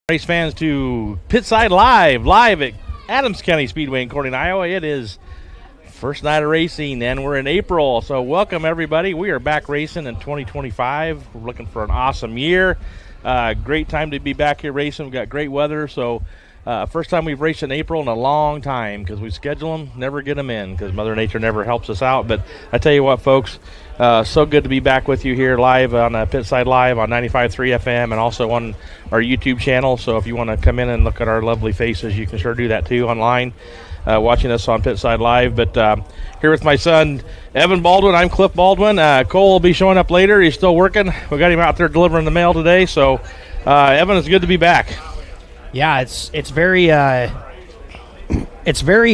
Race fans to Pitside live at Adams County Speedway in Corning, Iowa. It is first night of racing, and we're in April, so welcome everybody. We are back racing in 2025. We're looking for an awesome year. Great time to be back here racing. We've got great weather, so first time we've raced in April in a long time because we schedule them, never get them in because Mother Nature never helps us out. But I tell you what, folks, so good to be back with you here live on Pitside Live on 95.3 FM and also on our YouTube channel. So if you want to come in and look at our lovely faces, you can sure do that too online, watching us on Pitside Live. But here with my son, Evan Baldwin. I'm Cliff Baldwin. Cole will be showing up later. He's still working. We got him out there delivering the mail today. So, Evan, it's good to be back. Yeah, it's very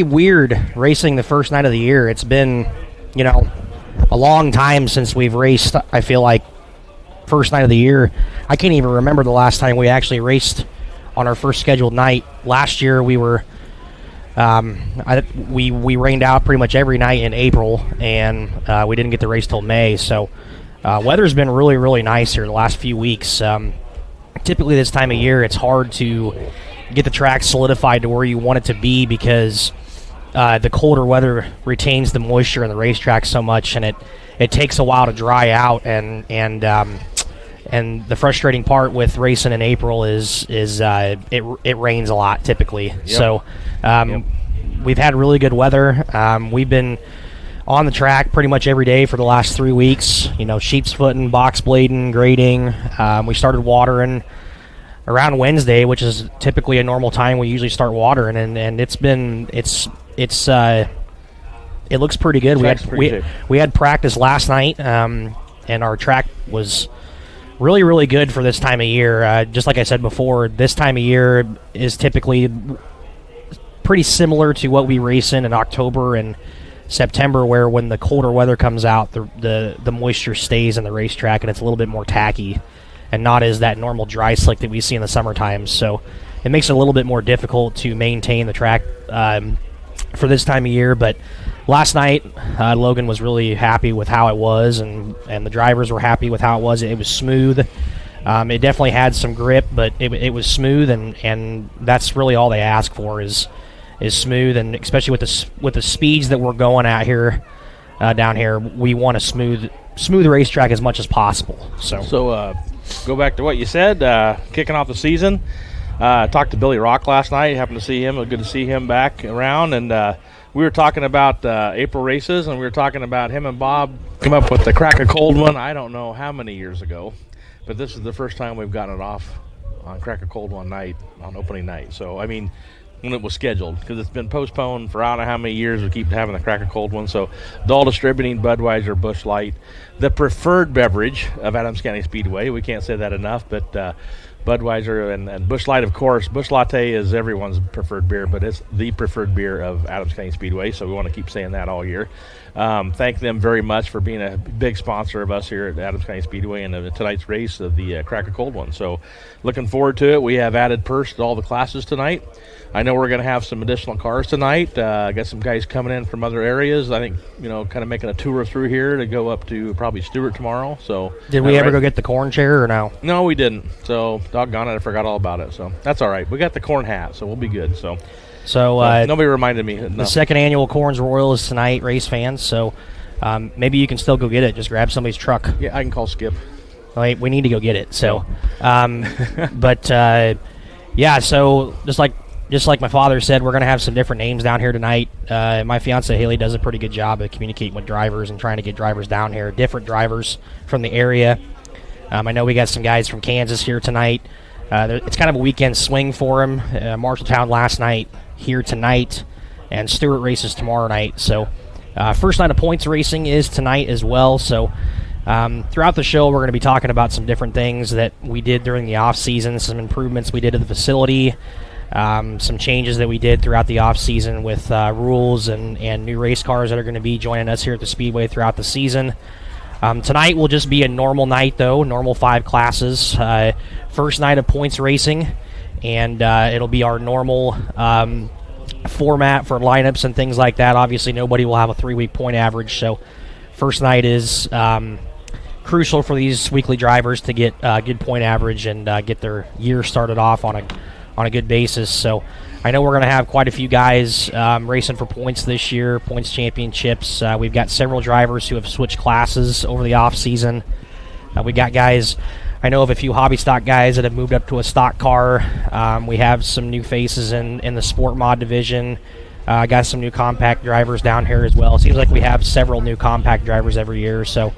weird racing the first night of the year. It's been, a long time since we've raced. I feel like first night of the year. I can't even remember the last time we actually raced on our first scheduled night. Last year we were we rained out pretty much every night in April, and we didn't get the race till May. So weather's been really, really nice here the last few weeks. Typically this time of year it's hard to get the track solidified to where you want it to be because the colder weather retains the moisture in the racetrack so much, and it takes a while to dry out. And the frustrating part with racing in April is it rains a lot typically. Yep. So we've had really good weather. We've been on the track pretty much every day for the last 3 weeks, sheep's footing, box blading, grading. We started watering around Wednesday, which is typically a normal time we usually start watering, and it looks pretty good. We had practice last night, and our track was really, really good for this time of year. Just like I said before, this time of year is typically pretty similar to what we race in October and September, where when the colder weather comes out, the moisture stays in the racetrack and it's a little bit more tacky and not as that normal dry slick that we see in the summertime. So it makes it a little bit more difficult to maintain the track for this time of year. But last night, Logan was really happy with how it was, and the drivers were happy with how it was. It was smooth. It definitely had some grip, but it was smooth, and that's really all they ask for is smooth, and especially with the speeds that we're going at here down here, we want a smooth racetrack as much as possible. So go back to what you said. Kicking off the season, talked to Billy Rock last night. Happened to see him. It was good to see him back around, and we were talking about April races, and we were talking about him and Bob come up with the Crack a Cold one. I don't know how many years ago, but this is the first time we've gotten it off on Crack a Cold one night on opening night. So I mean, when it was scheduled, because it's been postponed for I don't know how many years. We keep having the Crack a Cold one. So Dahl Distributing, Budweiser, Busch Light, the preferred beverage of Adams County Speedway. We can't say that enough, but Budweiser and Busch Light, of course. Busch Latte is everyone's preferred beer, but it's the preferred beer of Adams County Speedway, so we want to keep saying that all year. Thank them very much for being a big sponsor of us here at Adams County Speedway and tonight's race of the Crack a Cold one. So looking forward to it. We have added purse to all the classes tonight. I know we're going to have some additional cars tonight. Got some guys coming in from other areas. I think, kind of making a tour through here to go up to probably Stewart tomorrow. So did we ever go get the corn chair or no? No, we didn't. So doggone it, I forgot all about it. So that's all right. We got the corn hat, so we'll be good. So nobody reminded me. No. The second annual Corns Royal is tonight, race fans. So maybe you can still go get it. Just grab somebody's truck. Yeah, I can call Skip. Right, we need to go get it. So, yeah. So just like my father said, we're going to have some different names down here tonight. My fiance Haley does a pretty good job of communicating with drivers and trying to get drivers down here, different drivers from the area. I know we got some guys from Kansas here tonight. It's kind of a weekend swing for them. Marshalltown last night, here tonight, and Stewart races tomorrow night. So first night of points racing is tonight as well. So throughout the show, we're going to be talking about some different things that we did during the off-season, some improvements we did to the facility, some changes that we did throughout the off-season with rules and new race cars that are going to be joining us here at the Speedway throughout the season. Tonight will just be a normal night, though, normal 5 classes. First night of points racing, and it'll be our normal format for lineups and things like that. Obviously, nobody will have a 3-week point average, so first night is crucial for these weekly drivers to get good point average and get their year started off on a good basis. So I know we're going to have quite a few guys racing for points this year, points championships. We've got several drivers who have switched classes over the off season. We got guys. I know of a few hobby stock guys that have moved up to a stock car. We have some new faces in the sport mod division. Got some new compact drivers down here as well. It seems like we have several new compact drivers every year. So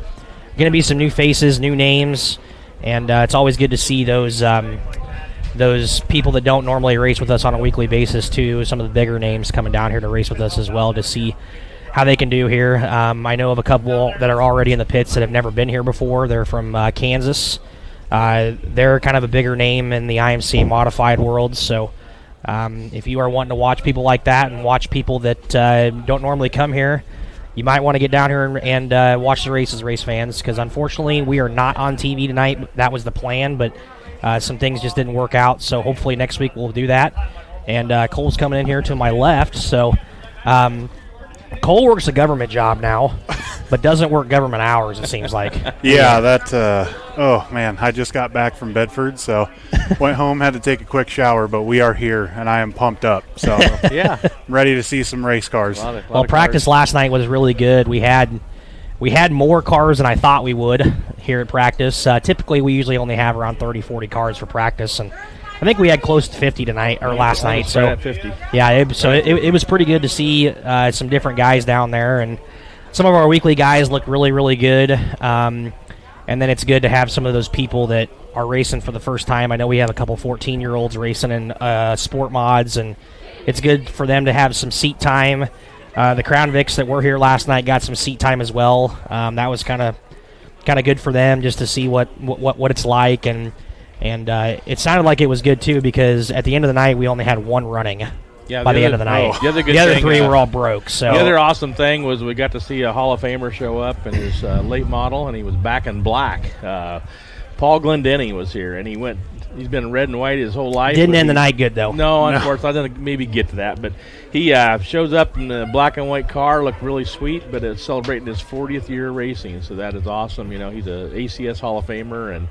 going to be some new faces, new names, and it's always good to see those people that don't normally race with us on a weekly basis too. Some of the bigger names coming down here to race with us as well to see how they can do here. I know of a couple that are already in the pits that have never been here before. They're from Kansas. They're kind of a bigger name in the IMC modified world, so if you are wanting to watch people like that and watch people that don't normally come here, you might want to get down here and watch the races, race fans, because unfortunately we are not on TV tonight. That was the plan, but some things just didn't work out, so hopefully next week we'll do that. And Cole's coming in here to my left, so Cole works a government job now, but doesn't work government hours, it seems like. Yeah, oh, man, I just got back from Bedford, so went home, had to take a quick shower, but we are here, and I am pumped up. So yeah, I'm ready to see some race cars. Well, practice last night was really good. We had more cars than I thought we would here at practice. Typically, we usually only have around 30, 40 cars for practice, and I think we had close to 50 tonight or last night. So at 50. Yeah, it was pretty good to see some different guys down there, and some of our weekly guys look really, really good. And then it's good to have some of those people that are racing for the first time. I know we have a couple 14-year-olds racing in sport mods, and it's good for them to have some seat time. The Crown Vics that were here last night got some seat time as well. That was kind of good for them just to see what it's like, and it sounded like it was good too, because at the end of the night we only had one running. Yeah, by the end of the night. The other three were all broke. So the other awesome thing was we got to see a Hall of Famer show up in his late model, and he was back in black. Paul Glendenny was here, and he's been red and white his whole life. Didn't end the night good, though. No, unfortunately, I didn't maybe get to that. But he shows up in the black and white car, looked really sweet, but it's celebrating his 40th year racing, so that is awesome. You know, he's a ACS Hall of Famer, and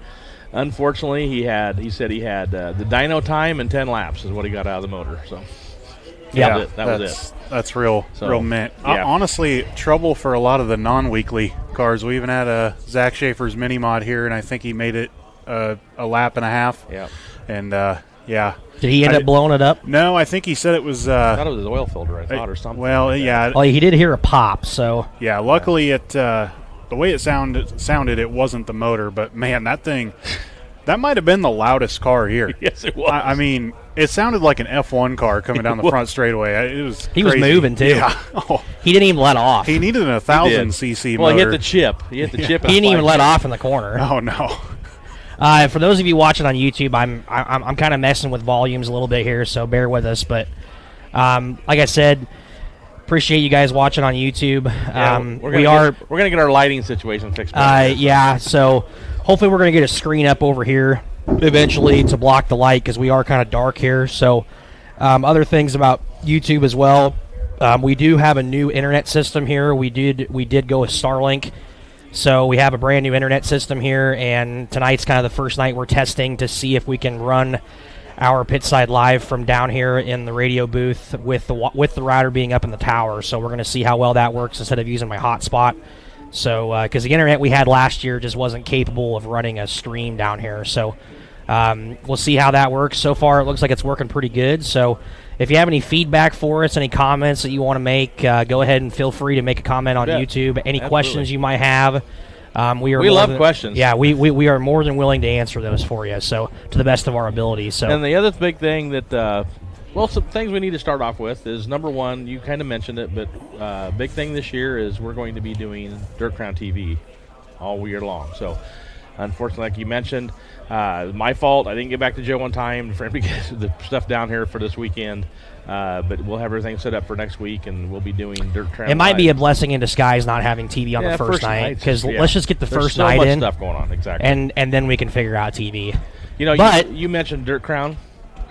unfortunately, he said he had the dyno time and 10 laps is what he got out of the motor. So yeah, that was it. That's real mint. Yeah. Honestly, trouble for a lot of the non-weekly cars. We even had a Zach Schaefer's mini mod here, and I think he made it a lap and a half. Yeah. And yeah. Did he end up blowing it up? No, I think he said it was. I thought it was his oil filter, I thought, or something. Well, like yeah. Oh, he did hear a pop, so. Yeah, luckily the way it sounded, it wasn't the motor, but man, that thing. That might have been the loudest car here. Yes, it was. I mean, it sounded like an F1 car coming down the front straightaway. It was He crazy. was moving, too. Yeah. Oh, he didn't even let off. he needed a 1,000cc well, motor. he hit the chip. He didn't even let off in the corner. Oh, no. For those of you watching on YouTube, I'm kind of messing with volumes a little bit here, so bear with us. But like I said, appreciate you guys watching on YouTube. We're gonna get our lighting situation fixed. Yeah, so hopefully we're gonna get a screen up over here eventually to block the light, because we are kind of dark here. So other things about YouTube as well. We do have a new internet system here. We did go with Starlink. So we have a brand new internet system here, and tonight's kind of the first night we're testing to see if we can run our pit side live from down here in the radio booth with the router being up in the tower. So we're going to see how well that works instead of using my hotspot. So because the internet we had last year just wasn't capable of running a stream down here. So we'll see how that works. So far it looks like it's working pretty good. So if you have any feedback for us, any comments that you want to make, go ahead and feel free to make a comment on YouTube. Any questions you might have, we love questions. Yeah, we are more than willing to answer those for you. So to the best of our ability. So and the other big thing that some things we need to start off with is, number one, you kind of mentioned it, but big thing this year is we're going to be doing Dirt Crown TV all year long. So unfortunately, like you mentioned, my fault. I didn't get back to Joe on time for him to get the stuff down here for this weekend. But we'll have everything set up for next week, and we'll be doing Dirt Crown. It might be a blessing in disguise not having TV on the first night, because let's just get the first night in. There's so much stuff going on, exactly. And then we can figure out TV. You know, you mentioned Dirt Crown.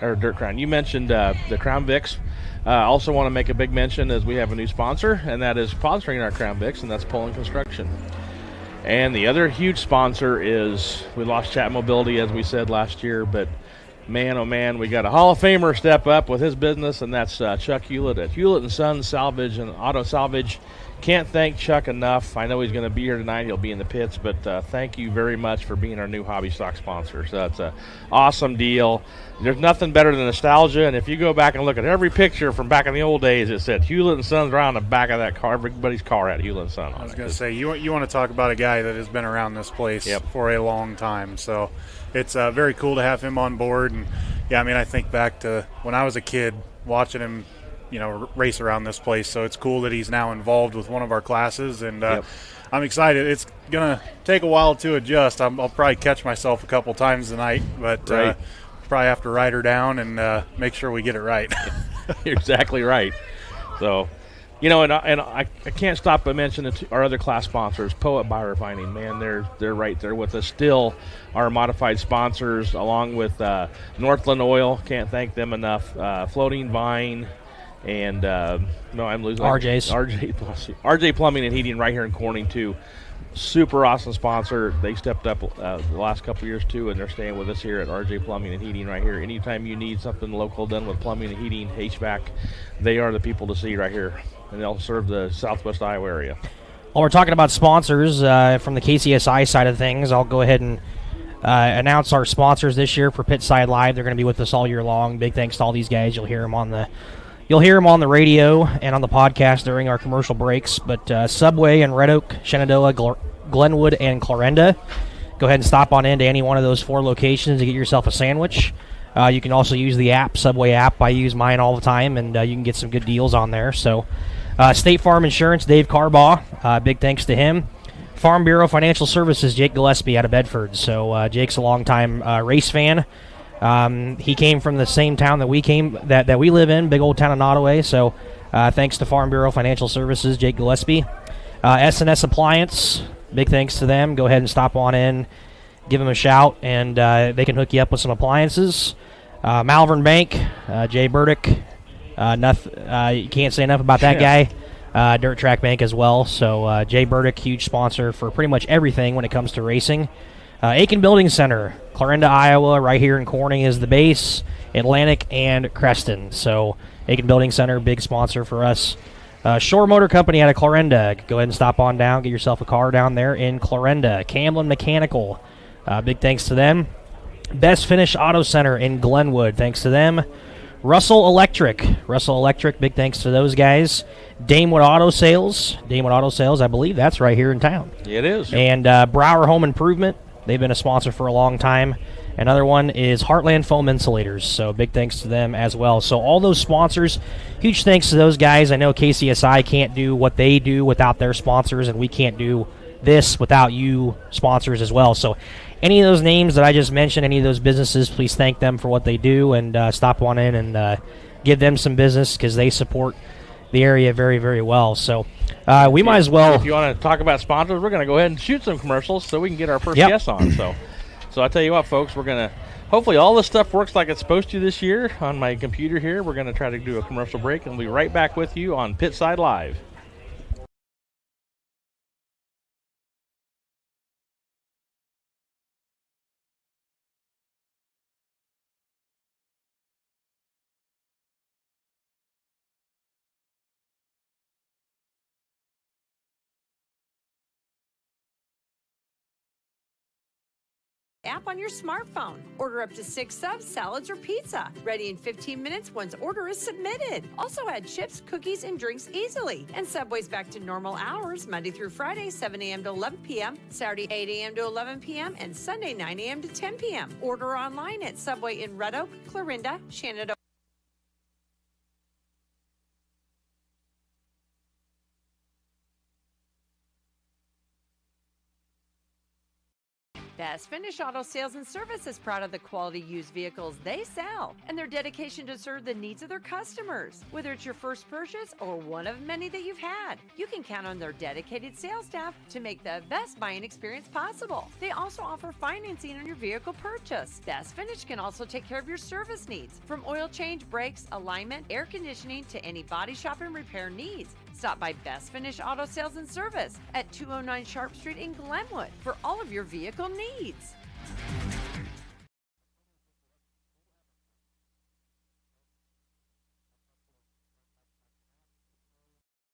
You mentioned the Crown Vics. Also want to make a big mention as we have a new sponsor, and that is sponsoring our Crown Vics, and that's Poland Construction. And the other huge sponsor is, we lost Chat Mobility, as we said last year, but man, oh man, we got a Hall of Famer step up with his business, and that's Chuck Hewlett at Hewlett & Sons Salvage and Auto Salvage. Can't thank Chuck enough. I know he's going to be here tonight. He'll be in the pits, but thank you very much for being our new hobby stock sponsor. So that's an awesome deal. There's nothing better than nostalgia, and if you go back and look at every picture from back in the old days, it said Hewlett & Sons right on the back of that car. Everybody's car had Hewlett & Sons on it. I was going to say, you want to talk about a guy that has been around this place for a long time. So it's very cool to have him on board. And, yeah, I mean, I think back to when I was a kid watching him, race around this place. So it's cool that he's now involved with one of our classes, and I'm excited. It's going to take a while to adjust. I'll probably catch myself a couple times tonight, but probably have to write her down and make sure we get it right. You're exactly right. So, and I can't stop but mention our other class sponsors, Poet Biorefining. Man, they're right there with us still. Our modified sponsors, along with Northland Oil, can't thank them enough. Floating Vine. And no, I'm losing RJ Plumbing and Heating right here in Corning too. Super awesome sponsor. They stepped up the last couple of years too, and they're staying with us here at RJ Plumbing and Heating right here. Anytime you need something local done with plumbing and heating, HVAC, they are the people to see right here, and they'll serve the Southwest Iowa area. While we're talking about sponsors from the KCSI side of things, I'll go ahead and announce our sponsors this year for Pitside Live. They're going to be with us all year long. Big thanks to all these guys. You'll hear them on the radio and on the podcast during our commercial breaks. But Subway in Red Oak, Shenandoah, Glenwood, and Clarinda. Go ahead and stop on into any one of those 4 locations to get yourself a sandwich. You can also use the app, Subway app. I use mine all the time, and you can get some good deals on there. So State Farm Insurance, Dave Carbaugh. Big thanks to him. Farm Bureau Financial Services, Jake Gillespie out of Bedford. So Jake's a longtime race fan. He came from the same town that we live in, big old town of Nottoway. So thanks to Farm Bureau Financial Services, Jake Gillespie. S&S Appliance, big thanks to them. Go ahead and stop on in, give them a shout, and they can hook you up with some appliances. Malvern Bank, Jay Burdick. You can't say enough about that guy. Dirt Track Bank as well. So Jay Burdick, huge sponsor for pretty much everything when it comes to racing. Aiken Building Center, Clarinda, Iowa, right here in Corning is the base, Atlantic and Creston. So Aiken Building Center, big sponsor for us. Shore Motor Company out of Clarinda. Go ahead and stop on down, get yourself a car down there in Clarinda. Camlin Mechanical, big thanks to them. Best Finish Auto Center in Glenwood, thanks to them. Russell Electric, big thanks to those guys. Damewood Auto Sales, I believe that's right here in town. It is. And Brower Home Improvement, they've been a sponsor for a long time. Another one is Heartland Foam Insulators, so big thanks to them as well. So all those sponsors, huge thanks to those guys. I know KCSI can't do what they do without their sponsors, and we can't do this without you sponsors as well. So any of those names that I just mentioned, any of those businesses, please thank them for what they do, and stop on in and give them some business because they support the area very, very well. So we might as well. If you want to talk about sponsors, we're going to go ahead and shoot some commercials so we can get our first guest on. So I tell you what, folks, we're going to hopefully all this stuff works like it's supposed to this year on my computer here. We're going to try to do a commercial break, and we'll be right back with you on Pitside Live. App on your smartphone. Order up to 6 subs, salads, or pizza. Ready in 15 minutes once order is submitted. Also add chips, cookies, and drinks easily. And Subway's back to normal hours, Monday through Friday, 7 a.m. to 11 p.m., Saturday, 8 a.m. to 11 p.m., and Sunday, 9 a.m. to 10 p.m. Order online at Subway in Red Oak, Clarinda, Shenandoah. Best Finish Auto Sales and Service is proud of the quality used vehicles they sell and their dedication to serve the needs of their customers. Whether it's your first purchase or one of many that you've had, you can count on their dedicated sales staff to make the best buying experience possible. They also offer financing on your vehicle purchase. Best Finish can also take care of your service needs, from oil change, brakes, alignment, air conditioning, to any body shop and repair needs. Stop by Best Finish Auto Sales and Service at 209 Sharp Street in Glenwood for all of your vehicle needs.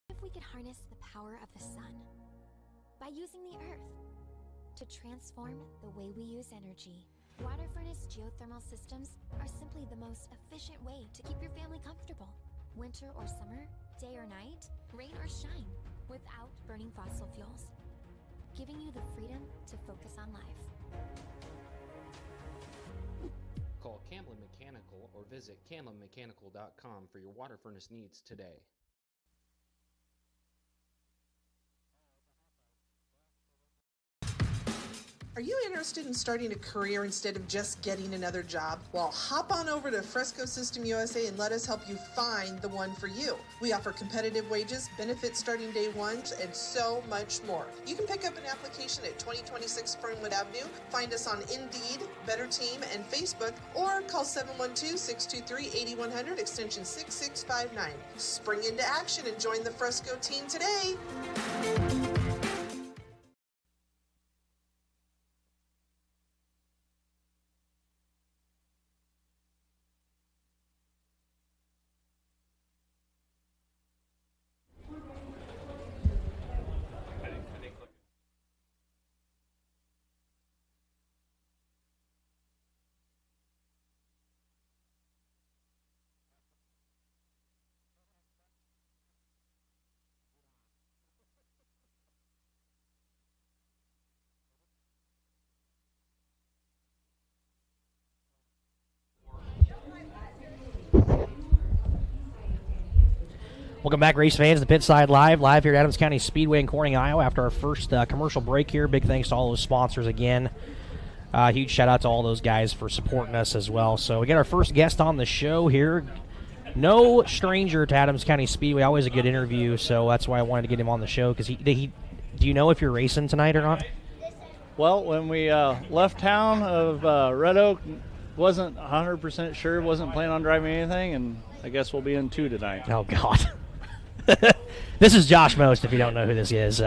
If we could harness the power of the sun by using the earth to transform the way we use energy. Water furnace geothermal systems are simply the most efficient way to keep your family comfortable. Winter or summer, day or night, rain or shine, without burning fossil fuels. Giving you the freedom to focus on life. Call Camlin Mechanical or visit camlinmechanical.com for your water furnace needs today. Are you interested in starting a career instead of just getting another job? Well, hop on over to Fresco System USA and let us help you find the one for you. We offer competitive wages, benefits starting day one, and so much more. You can pick up an application at 2026 Fernwood Avenue, find us on Indeed, Better Team, and Facebook, or call 712-623-8100, extension 6659. Spring into action and join the Fresco team today. Welcome back, race fans, to Pitside Live here at Adams County Speedway in Corning, Iowa, after our first commercial break here. Big thanks to all those sponsors again. Huge shout out to all those guys for supporting us as well. So we got our first guest on the show here. No stranger to Adams County Speedway. Always a good interview, so that's why I wanted to get him on the show. Because do you know if you're racing tonight or not? Well, when we left town of Red Oak, wasn't 100% sure, wasn't planning on driving anything, and I guess we'll be in 2 tonight. Oh, God. This is Josh Most, if you don't know who this is.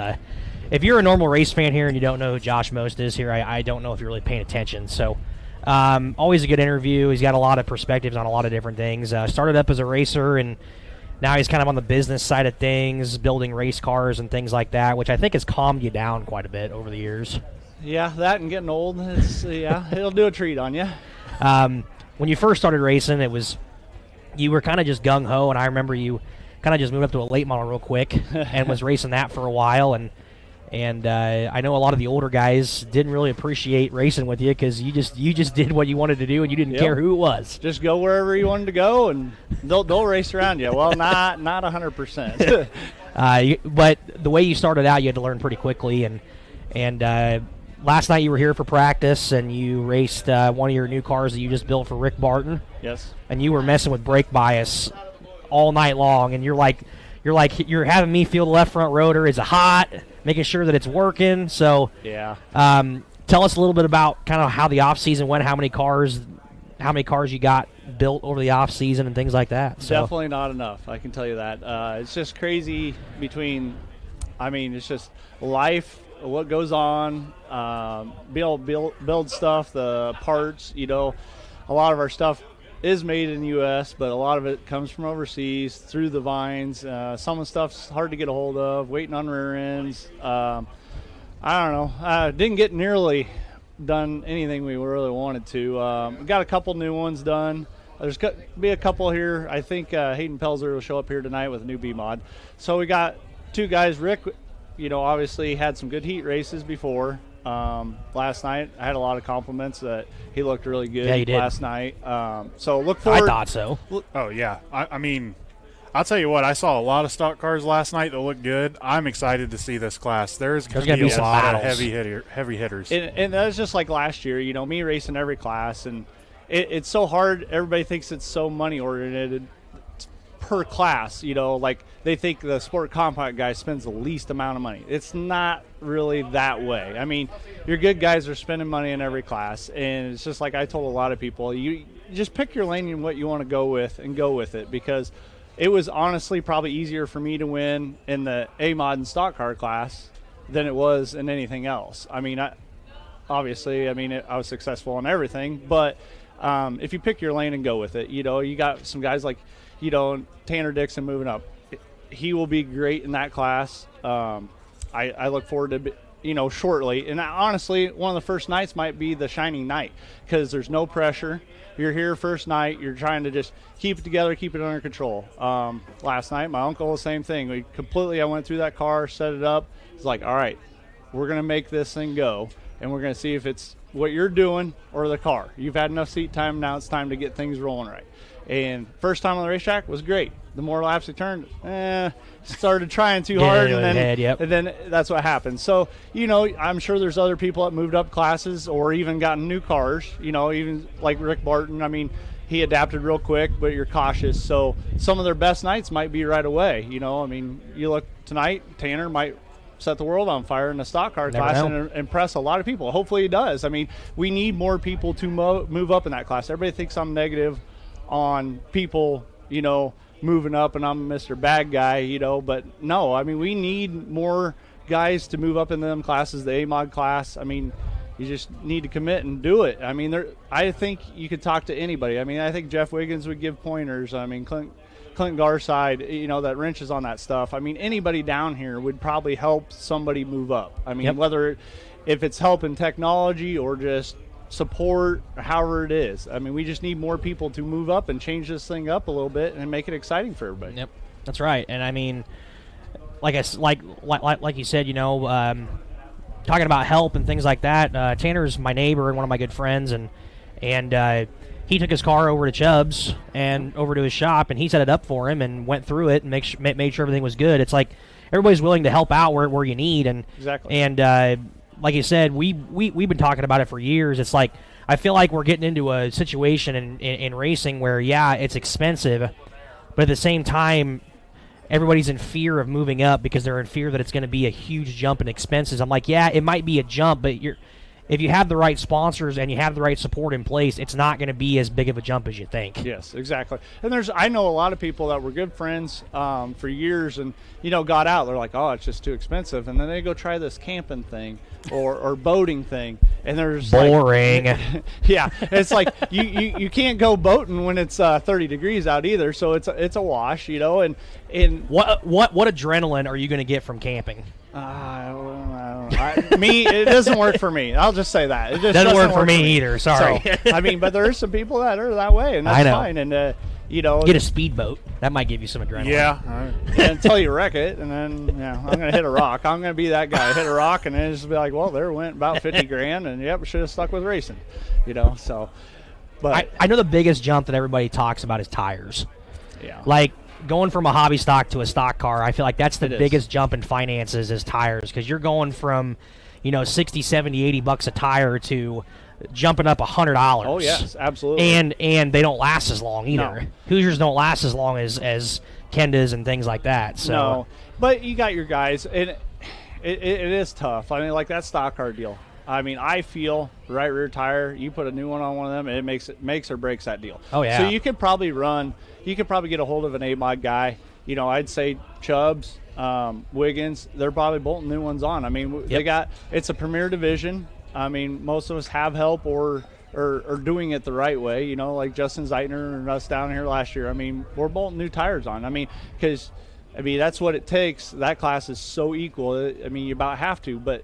If you're a normal race fan here and you don't know who Josh Most is here, I don't know if you're really paying attention. So, always a good interview. He's got a lot of perspectives on a lot of different things. Started up as a racer, and now he's kind of on the business side of things, building race cars and things like that, which I think has calmed you down quite a bit over the years. Yeah, that and getting old, it'll do a treat on you. When you first started racing, you were kind of just gung-ho, and I remember you kind of just moved up to a late model real quick and was racing that for a while. And I know a lot of the older guys didn't really appreciate racing with you because you just did what you wanted to do and you didn't care who it was. Just go wherever you wanted to go, and they'll race around you. Well, not 100%. But the way you started out, you had to learn pretty quickly. And last night you were here for practice, and you raced one of your new cars that you just built for Rick Barton. Yes. And you were messing with brake bias all night long, and you're having me feel the left front rotor. Is it hot? Making sure that it's working. So yeah. Tell us a little bit about kind of how the off season went, how many cars you got built over the off season and things like that. So. Definitely not enough, I can tell you that. It's just crazy it's just life, what goes on, be able to build stuff, the parts, a lot of our stuff is made in the U.S., but a lot of it comes from overseas through the vines. Some of the stuff's hard to get a hold of, waiting on rear ends. I don't know. Didn't get nearly done anything we really wanted to. We got a couple new ones done. There's going to be a couple here. I think Hayden Pelzer will show up here tonight with a new B-Mod. So we got 2 guys. Rick, obviously had some good heat races before. Last night I had a lot of compliments that he looked really good. Yeah, he did. Last night. So look forward. I thought so. Oh yeah. I'll tell you what, I saw a lot of stock cars last night that looked good. I'm excited to see this class. There's going to be a lot of heavy hitters. And that was just like last year, me racing every class, and it's so hard. Everybody thinks it's so money oriented per class, like they think the sport compact guy spends the least amount of money. It's not really that way. Your good guys are spending money in every class, and it's just like I told a lot of people, you just pick your lane and what you want to go with and go with it, because it was honestly probably easier for me to win in the A-Mod and stock car class than it was in anything else. I mean, I was successful in everything, but if you pick your lane and go with it, you know, you got some guys like, you know, Tanner Dixon moving up. He will be great in that class. I look forward to, you know, shortly. And honestly, one of the first nights might be the shining night because there's no pressure. You're here first night. You're trying to just keep it together, keep it under control. Last night, my uncle, the same thing. I went through that car, set it up. It's like, all right, we're going to make this thing go, and we're going to see if it's what you're doing or the car. You've had enough seat time. Now it's time to get things rolling right. And first time on the racetrack was great. The more laps we turned, started trying too hard, and then that's what happened. So, you know, I'm sure there's other people that moved up classes or even gotten new cars, you know, even like Rick Barton. I mean, he adapted real quick, but you're cautious. So some of their best nights might be right away, you know. I mean, you look tonight, Tanner might set the world on fire in the stock car class and impress a lot of people. Hopefully he does. I mean, we need more people to move up in that class. Everybody thinks I'm negative on people, you know, moving up and I'm Mr. Bad Guy, you know, but no, I mean, we need more guys to move up in them classes, the A-Mod class. I mean, you just need to commit and do it. I mean, I think you could talk to anybody. I mean, I think Jeff Wiggins would give pointers. I mean, Clint Garside, you know, that wrenches on that stuff. I mean, anybody down here would probably help somebody move up. I mean, whether if it's help in technology or just support, however it is. I mean, we just need more people to move up and change this thing up a little bit and make it exciting for everybody. Yep, that's right. And I mean, like you said, you know, talking about help and things like that. Tanner's my neighbor and one of my good friends, and he took his car over to Chubb's and over to his shop, and he set it up for him and went through it and made sure everything was good. It's like everybody's willing to help out where you need, and exactly. And like you said, we've been talking about it for years. It's like I feel like we're getting into a situation in racing where, yeah, it's expensive, but at the same time, everybody's in fear of moving up because they're in fear that it's going to be a huge jump in expenses. I'm like, yeah, it might be a jump, but if you have the right sponsors and you have the right support in place, it's not going to be as big of a jump as you think. Yes, exactly. And I know a lot of people that were good friends for years and, you know, got out. They're like, oh, it's just too expensive. And then they go try this camping thing or boating thing. And there's boring. Like, yeah, it's like you can't go boating when it's 30 degrees out either. So it's a wash, you know. And what adrenaline are you going to get from camping? I don't know. It doesn't work for me. I'll just say that. It just doesn't work for me either. Sorry. So, I mean, but there are some people that are that way, and that's fine. And you know, get a speedboat. That might give you some adrenaline. Yeah. Until you wreck it, and then I'm going to hit a rock. I'm going to be that guy. Hit a rock, and then just be like, well, there went about 50 grand, and yep, should have stuck with racing. You know, so. But I know the biggest jump that everybody talks about is tires. Yeah. Like, going from a hobby stock to a stock car, I feel like that's the biggest jump in finances is tires, because you're going from, you know, 60, 70, 80 bucks a tire to jumping up $100. Oh yes, absolutely. And they don't last as long either. No. Hoosiers don't last as long as Kendas and things like that. So. No, but you got your guys, and it is tough. I mean, like that stock car deal. I mean, I feel right rear tire, you put a new one on one of them, and it makes or breaks that deal. Oh, yeah. So you could probably get a hold of an A-Mod guy. You know, I'd say Chubbs, Wiggins, they're probably bolting new ones on. I mean, it's a premier division. I mean, most of us have help or doing it the right way, you know, like Justin Zeitner and us down here last year. I mean, we're bolting new tires on. I mean, because, that's what it takes. That class is so equal. I mean, you about have to, but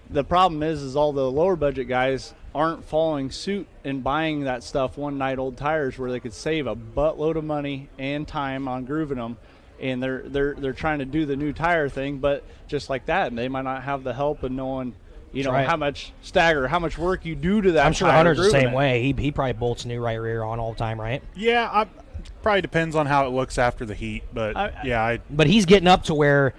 the problem is all the lower budget guys aren't following suit and buying that stuff one night old tires where they could save a buttload of money and time on grooving them, and they're trying to do the new tire thing, but just like that, and they might not have the help of knowing, you know, how much work you do to that. I'm sure Hunter's the same way. He probably bolts new right rear on all the time, right? Yeah, probably depends on how it looks after the heat, but But he's getting up to where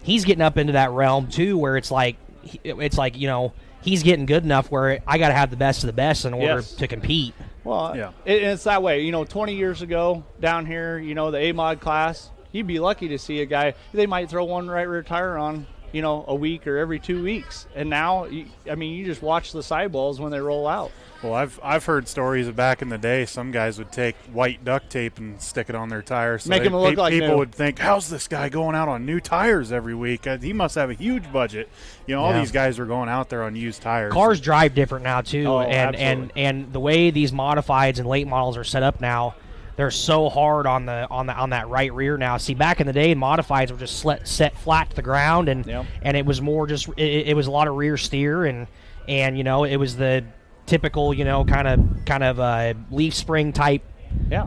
he's getting up into that realm too, where it's like, you know, he's getting good enough where I got to have the best of the best in order to compete. Well, yeah, it's that way. You know, 20 years ago down here, you know, the A-Mod class, you'd be lucky to see a guy. They might throw one right rear tire on a week or every 2 weeks. And now, you just watch the sidewalls when they roll out. Well, I've heard stories of back in the day. Some guys would take white duct tape and stick it on their tires. So Make them look like people new. would think, how's this guy going out on new tires every week? He must have a huge budget. All these guys were going out there on used tires. Cars drive different now too, Oh, and the way these modifieds and late models are set up now, they're so hard on that right rear now. See, back in the day, modifieds were just set flat to the ground, and it was more just it was a lot of rear steer, and it was the typical kind of leaf spring type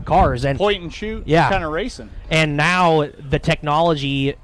cars and point and shoot kind of racing. And now the technology,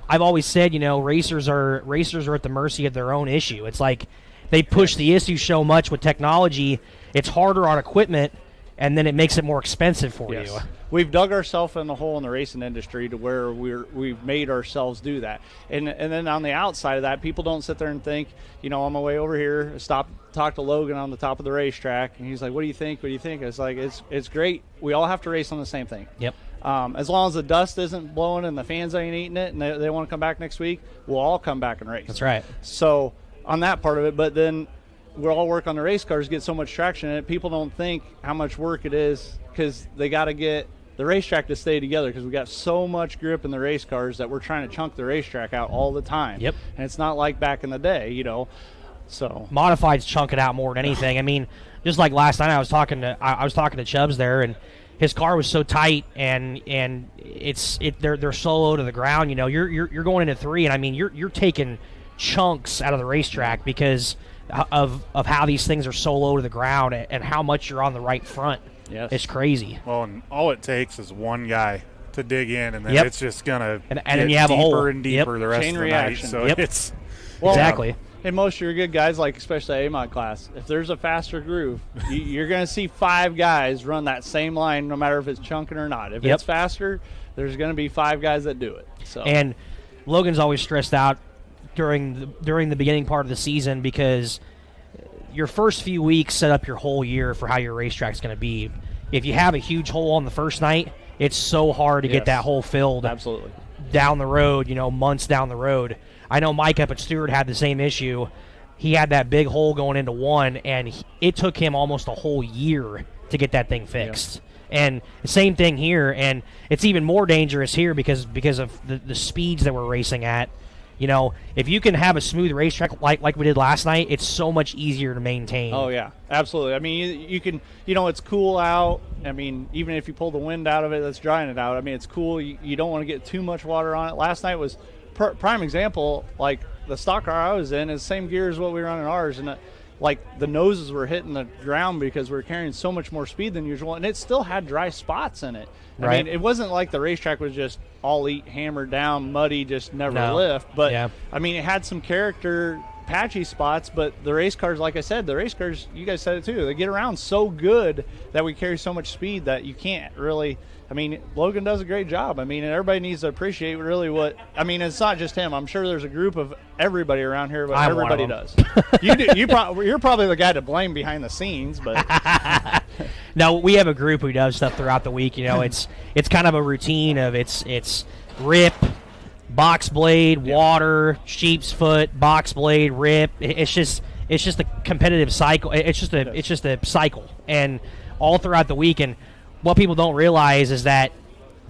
I've always said, racers are at the mercy of their own issue. It's like they push the issue so much with technology, it's harder on equipment, and then it makes it more expensive for you. We've dug ourselves in the hole in the racing industry to where we've made ourselves do that. And then on the outside of that, people don't sit there and think, on my way over here, talk to Logan on the top of the racetrack, and he's like, what do you think? What do you think? It's like, it's great. We all have to race on the same thing. Yep. As long as the dust isn't blowing and the fans ain't eating it and they want to come back next week, we'll all come back and race. That's right. So on that part of it, but then we'll all work on the race cars, get so much traction in it. People don't think how much work it is because they got to get the racetrack to stay together because we got so much grip in the race cars that we're trying to chunk the rachuck out all the time. Yep. And it's not like back in the day, So modifieds chunk it out more than anything. I mean, just like last night, I was talking to Chubbs there, and his car was so tight, and they're so low to the ground. You're going into 3, and I mean you're taking chunks out of the racetrack because of how these things are so low to the ground and how much you're on the right front. Yes. It's crazy. Well, and all it takes is one guy to dig in, and then it's just gonna and then you have deeper a hole and deeper the rest Chain of the reaction. night. So it's exactly. And most of your good guys, like especially AMOD class, if there's a faster groove, you're going to see 5 guys run that same line, no matter if it's chunking or not. If it's faster, there's going to be 5 guys that do it. So and Logan's always stressed out during the beginning part of the season because your first few weeks set up your whole year for how your racetrack's going to be. If you have a huge hole on the first night, it's so hard to get that hole filled. Absolutely. Down the road, months down the road. I know Mike up at Stewart had the same issue. He had that big hole going into 1, and it took him almost a whole year to get that thing fixed. And the same thing here, and it's even more dangerous here because of the speeds that we're racing at. If you can have a smooth racetrack like we did last night, it's so much easier to maintain. Oh, yeah, absolutely. I mean, you can, it's cool out. I mean, even if you pull the wind out of it, that's drying it out. I mean, it's cool. You don't want to get too much water on it. Last night was prime example. Like the stock car I was in is the same gear as what we run in ours, and like the noses were hitting the ground because we were carrying so much more speed than usual, and it still had dry spots in it. I mean, it wasn't like the racetrack was just all hammered down, muddy, just never lift. But I mean, it had some character, patchy spots. But the race cars, like I said, you guys said it too. They get around so good that we carry so much speed that you can't really. I mean, Logan does a great job. I mean, and everybody needs to appreciate really what. I mean, it's not just him. I'm sure there's a group of everybody around here, but everybody does. You do. You're probably the guy to blame behind the scenes, but. No, we have a group who does stuff throughout the week. It's kind of a routine of it's rip, box blade, water, sheep's foot, box blade, rip. It's just a competitive cycle. It's just a cycle, and all throughout the week. And what people don't realize is that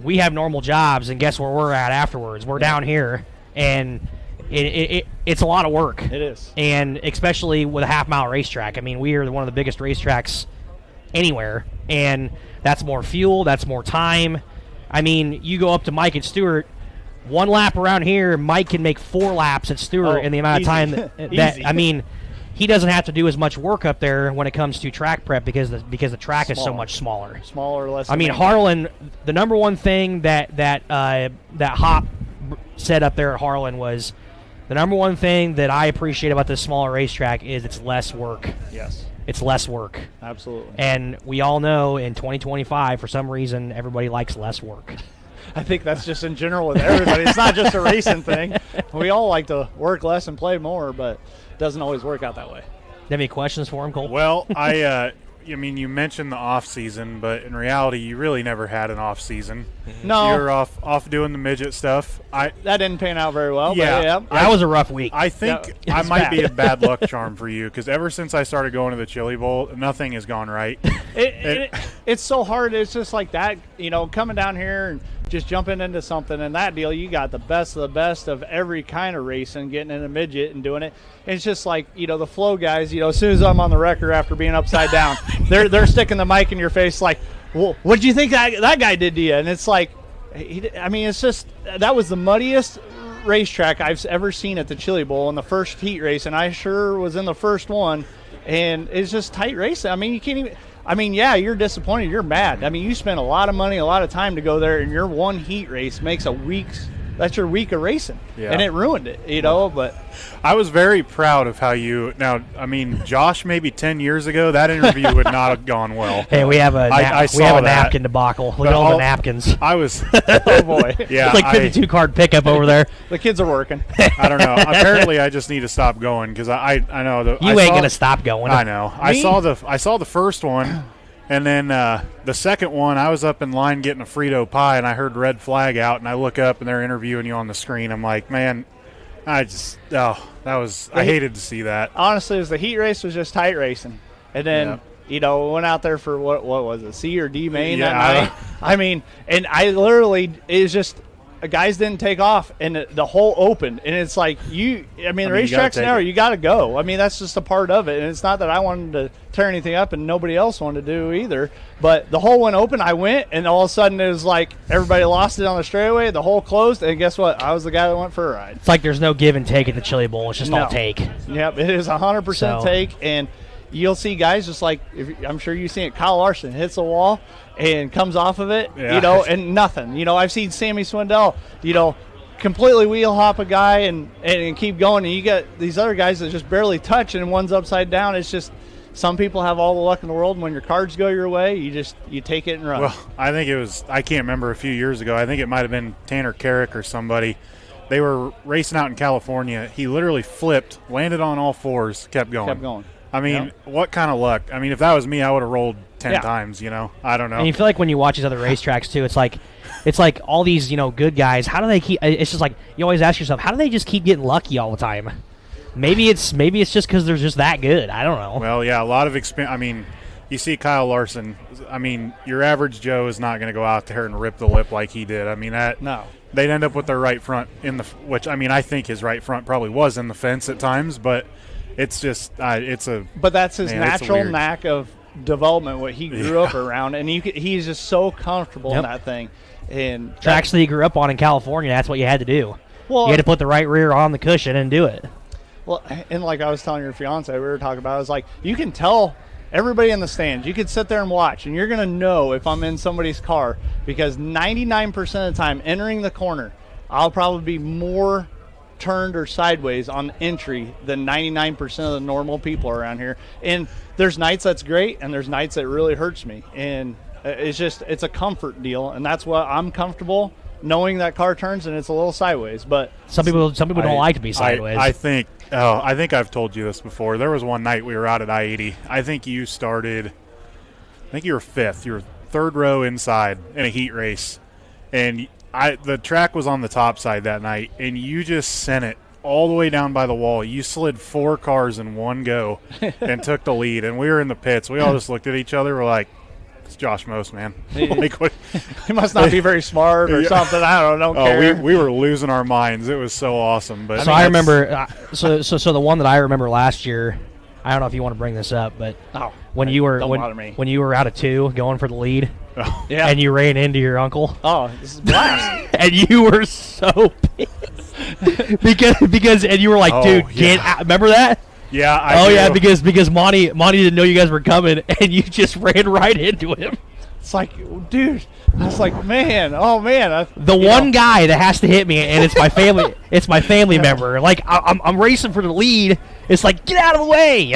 we have normal jobs, and guess where we're at afterwards? We're down here, and it's a lot of work. It is, and especially with a half-mile racetrack. I mean, we are one of the biggest racetracks anywhere, and that's more fuel, that's more time. I mean, you go up to Mike at Stewart, 1 lap around here, Mike can make 4 laps at Stewart in the amount of time that I mean, he doesn't have to do as much work up there when it comes to track prep because the track is so much smaller. Smaller, less. I mean, Harlan, the number one thing that Hop said up there at Harlan was the number one thing that I appreciate about this smaller racetrack is it's less work. Yes. It's less work. Absolutely. And we all know in 2025, for some reason, everybody likes less work. I think that's just in general with everybody. It's not just a racing thing. We all like to work less and play more, but it doesn't always work out that way. Do you have any questions for him, Cole? Well, you mentioned the off season, but in reality, you really never had an off season. No, you were off doing the midget stuff. That didn't pan out very well. Yeah, but that was a rough week. I think I might be a bad luck charm for you because ever since I started going to the Chili Bowl, nothing has gone right. It's so hard. It's just like that, coming down here and just jumping into something. And that deal, you got the best of the best of every kind of racing, getting in a midget and doing it. And it's just like, the flow guys, as soon as I'm on the wrecker after being upside down, they're sticking the mic in your face like, well, what do you think that guy did to you? And it's like, it's just, that was the muddiest racetrack I've ever seen at the Chili Bowl in the first heat race. And I sure was in the first one. And it's just tight racing. You can't even, you're disappointed. You're mad. You spent a lot of money, a lot of time to go there, and your one heat race makes that's your week of racing. Yeah. And it ruined it, but I was very proud of how Josh, maybe 10 years ago, that interview would not have gone well. Hey, we have a napkin debacle. Look at all the napkins. I was, oh boy. It's Yeah. like 52 card pickup over there. The kids are working. I don't know. Apparently, I just need to stop going because I know that you ain't gonna stop going. I know. I saw the first one, and then the second one, I was up in line getting a Frito pie, and I heard red flag out, and I look up and they're interviewing you on the screen. I'm like, man, I hated to see that. Honestly, the heat race was just tight racing, and then went out there for what was it, C or D main that night. And I literally, it was just. Guys didn't take off, and the whole open, and it's like the racetrack's narrow. You got to go. That's just a part of it, and it's not that I wanted to tear anything up, and nobody else wanted to do either. But the whole went open. I went, and all of a sudden it was like everybody lost it on the straightaway. The hole closed, and guess what? I was the guy that went for a ride. It's like there's no give and take at the Chili Bowl. It's just all take. Yep, it is 100% take, and you'll see guys just like I'm sure you've seen it. Kyle Larson hits a wall and comes off of it, and nothing. I've seen Sammy Swindell, completely wheel hop a guy and keep going, and you got these other guys that just barely touch, and one's upside down. It's just some people have all the luck in the world, and when your cards go your way, you take it and run. Well, I think I can't remember, a few years ago, I think it might have been Tanner Carrick or somebody. They were racing out in California. He literally flipped, landed on all fours, kept going. What kind of luck? If that was me, I would have rolled 10 times, I don't know. And you feel like when you watch these other racetracks too, it's like all these, good guys, how do they keep, it's just like, you always ask yourself, how do they just keep getting lucky all the time? Maybe it's just because they're just that good. I don't know. Well, yeah, a lot of experience. You see Kyle Larson, your average Joe is not going to go out there and rip the lip like he did. No. They'd end up with their right front which I think his right front probably was in the fence at times, but it's just, But that's his natural knack of development, what he grew up around, and he's just so comfortable in that thing. And tracks that he grew up on in California, that's what you had to do. Well, you had to put the right rear on the cushion and do it. Well, and like I was telling your fiance, we were talking about, I was like, you can tell everybody in the stands, you could sit there and watch, and you're going to know if I'm in somebody's car, because 99% of the time entering the corner, I'll probably be more turned or sideways on entry than 99% of the normal people around here. And there's nights that's great, and there's nights that really hurts me. And it's a comfort deal, and that's what I'm comfortable knowing that car turns and it's a little sideways. But some people don't like to be sideways. I think I've told you this before. There was one night we were out at I-80. I think you were fifth. You were third row inside in a heat race, and the track was on the top side that night, and you just sent it all the way down by the wall. You slid 4 cars in one go and took the lead, and we were in the pits. We all just looked at each other. We're like, it's Josh Most, man. He must not be very smart or something. I don't care. We were losing our minds. It was so awesome. But so I remember, so the one that I remember last year, I don't know if you want to bring this up, but when you were out of 2 going for the lead, and you ran into your uncle. Oh, this is blast! And you were so pissed because you were like, dude, get out. Remember that? Yeah. I do. Because Monty didn't know you guys were coming, and you just ran right into him. It's like, dude, I was like, man, the one guy that has to hit me, and it's my family. It's my family member. Like I'm racing for the lead. It's like, get out of the way.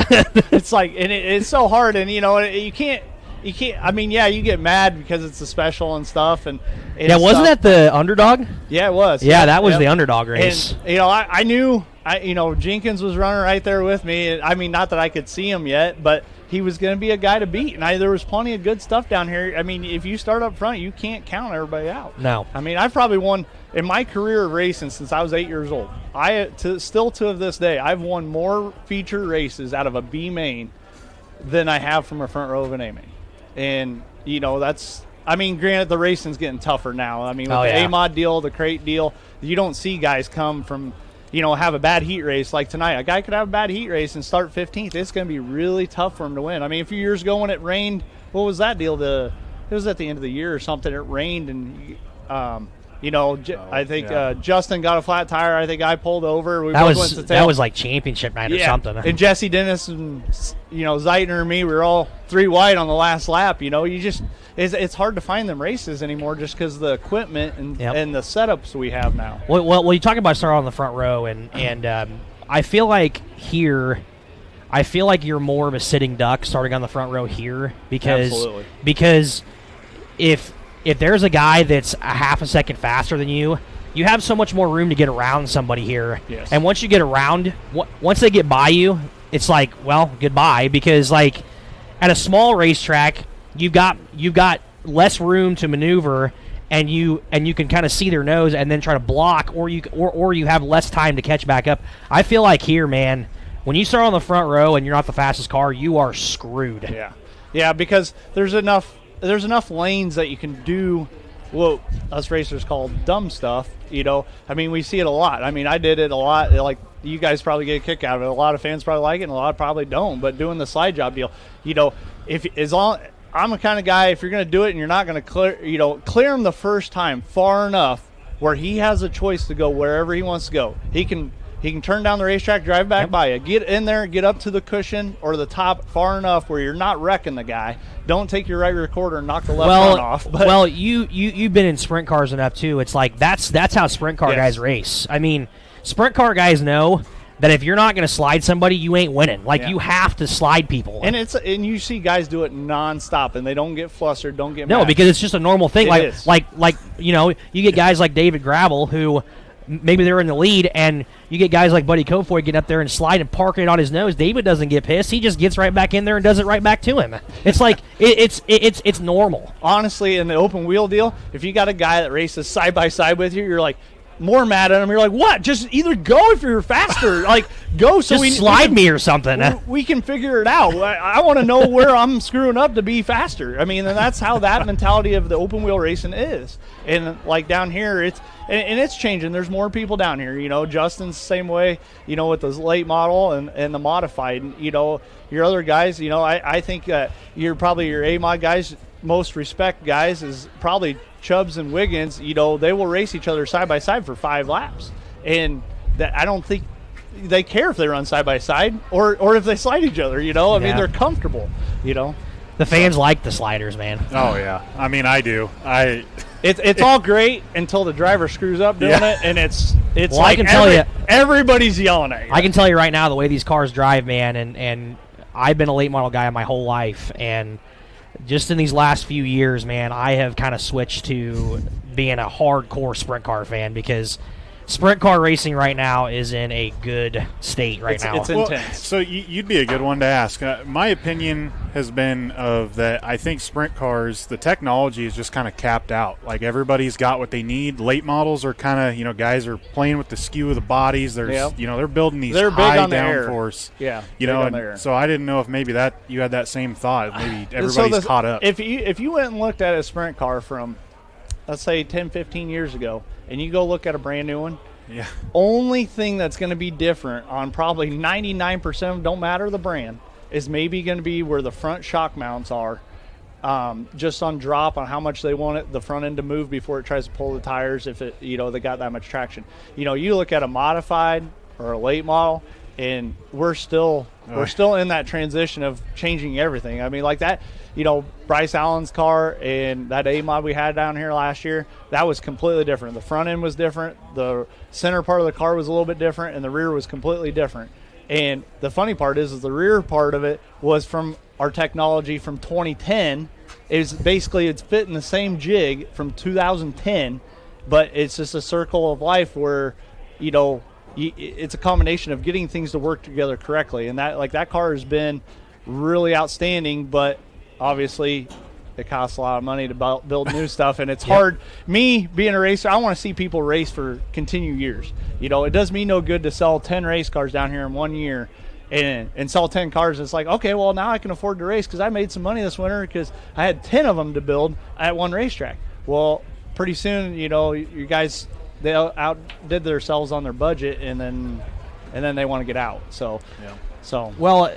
It's like, and it's so hard, and you can't. I mean, yeah, you get mad because it's a special and stuff, and wasn't that the underdog? Yeah, it was. Yeah, that was the underdog race. And I knew Jenkins was running right there with me. I mean, not that I could see him yet, but he was going to be a guy to beat. And there was plenty of good stuff down here. I mean, if you start up front, you can't count everybody out. No. I mean, I've probably won in my career of racing since I was 8 years old. Still to this day, I've won more feature races out of a B main than I have from a front row of an A main. And, that's – I mean, granted, the racing's getting tougher now. I mean, with the A-Mod deal, the crate deal, you don't see guys come from – have a bad heat race like tonight. A guy could have a bad heat race and start 15th. It's going to be really tough for him to win. I mean, a few years ago when it rained, what was that deal? It was at the end of the year or something. It rained and, I think Justin got a flat tire. I think I pulled over. That was like championship night or something. And Jesse Dennis and, Zeitner and me, we were all 3 wide on the last lap. It's hard to find them races anymore just because of the equipment and the setups we have now. Well, you talk about starting on the front row, and I feel like you're more of a sitting duck starting on the front row here because if there's a guy that's a half a second faster than you, you have so much more room to get around somebody here. Yes. And once you get around, once they get by you, it's like, well, goodbye, because like at a small racetrack, you've got less room to maneuver, and you can kind of see their nose and then try to block, or you have less time to catch back up. I feel like here, man, when you start on the front row and you're not the fastest car, you are screwed. Yeah, because there's enough lanes that you can do what us racers call dumb stuff. I mean, we see it a lot. I mean, I did it a lot. Like, you guys probably get a kick out of it. A lot of fans probably like it, and a lot probably don't. But doing the slide job deal, I'm the kind of guy, if you're going to do it and you're not going to clear him the first time far enough where he has a choice to go wherever he wants to go. He can turn down the racetrack, drive back by you, get in there, get up to the cushion or the top far enough where you're not wrecking the guy. Don't take your right rear quarter and knock the left front off. Well, you've been in sprint cars enough too. It's like that's how sprint car guys race. I mean, sprint car guys know that if you're not going to slide somebody, you ain't winning. Like, you have to slide people. And you see guys do it nonstop, and they don't get flustered, don't get mad. No, because it's just a normal thing. It like you get guys like David Gravel who maybe they're in the lead, and you get guys like Buddy Kofoid getting up there and slide and parking it on his nose. David doesn't get pissed. He just gets right back in there and does it right back to him. It's like it's normal. Honestly, in the open wheel deal, if you got a guy that races side by side with you, you're like more mad at him. You're like, what? Just either go if you're faster. Like, go so just slide me or something. We can figure it out. I want to know where I'm screwing up to be faster. I mean, and that's how that mentality of the open wheel racing is. And like down here, it's changing. There's more people down here. Justin's the same way. With the late model and the modified. Your other guys. I think you're probably your A-Mod guys. Most respect guys is probably Chubbs and Wiggins. They will race each other side by side for 5 laps, and that I don't think they care if they run side by side or if they slide each other. I mean, they're comfortable. The fans like the sliders, man. Oh yeah, I mean, I do. It's all great until the driver screws up doing it, and it's well, I can tell you, everybody's yelling at you. I can tell you right now the way these cars drive, man, and I've been a late model guy my whole life, and just in these last few years, man, I have kind of switched to being a hardcore sprint car fan because sprint car racing right now is in a good state right now. It's intense. So you'd be a good one to ask. My opinion has been of that I think sprint cars, the technology is just kind of capped out. Like, everybody's got what they need. Late models are kind of, guys are playing with the skew of the bodies. There's, they're building these high downforce. Yeah. So I didn't know if maybe that you had that same thought. Maybe everybody's caught up. If you went and looked at a sprint car from, let's say, 10, 15 years ago, and you go look at a brand new one, only thing that's going to be different on probably 99% of them, don't matter the brand, is maybe going to be where the front shock mounts are, just on drop on how much they want the front end to move before it tries to pull the tires if it they got that much traction. You look at a modified or a late model, and we're still in that transition of changing everything. I mean, like that, Bryce Allen's car and that A-Mod we had down here last year, that was completely different. The front end was different, the center part of the car was a little bit different, and the rear was completely different. And the funny part is the rear part of it was from our technology from 2010. It's fitting the same jig from 2010, but it's just a circle of life where, it's a combination of getting things to work together correctly, and that car has been really outstanding. But obviously, it costs a lot of money to build new stuff, and it's hard. Me being a racer, I want to see people race for continued years. It does me no good to sell 10 race cars down here in 1 year and sell 10 cars. It's like, okay, well, now I can afford to race because I made some money this winter because I had 10 of them to build at one racetrack. Well, pretty soon, you guys, they outdid themselves on their budget, and then they want to get out. So well,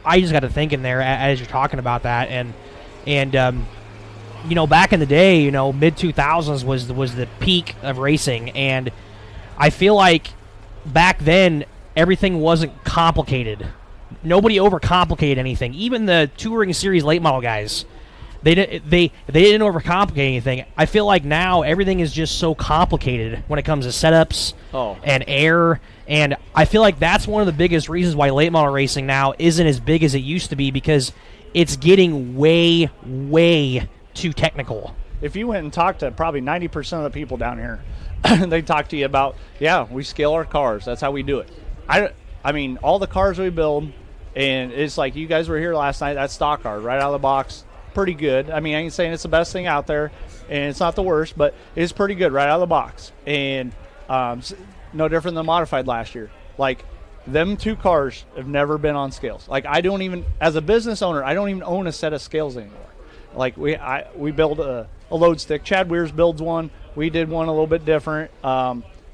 I just got to thinking there as you're talking about that, and back in the day, mid 2000s was the peak of racing, and I feel like back then everything wasn't complicated. Nobody overcomplicated anything. Even the touring series late model guys, they didn't overcomplicate anything. I feel like now everything is just so complicated when it comes to setups and air, and I feel like that's one of the biggest reasons why late model racing now isn't as big as it used to be, because it's getting way, way too technical. If you went and talked to probably 90% of the people down here, they talk to you about, we scale our cars. That's how we do it. I mean, all the cars we build, and it's like you guys were here last night, that stock car right out of the box, pretty good. I mean, I ain't saying it's the best thing out there, and it's not the worst, but it's pretty good right out of the box. And no different than modified last year. Like, them two cars have never been on scales. Like, I don't even, as a business owner, I don't even own a set of scales anymore. Like, we build a load stick. Chad Weers builds one. We did one a little bit different.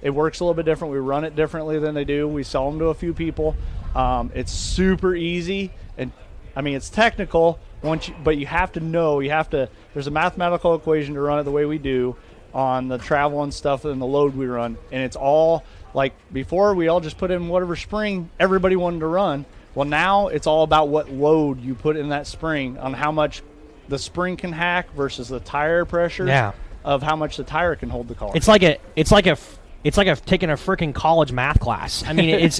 It works a little bit different. We run it differently than they do. We sell them to a few people. It's super easy, and I mean, it's technical but you have to know. There's a mathematical equation to run it the way we do on the travel and stuff and the load we run, and it's all. Like, before, we all just put in whatever spring everybody wanted to run. Well, now it's all about what load you put in that spring, on how much the spring can hack versus the tire pressure of how much the tire can hold the car. It's like taking a freaking college math class. I mean, it's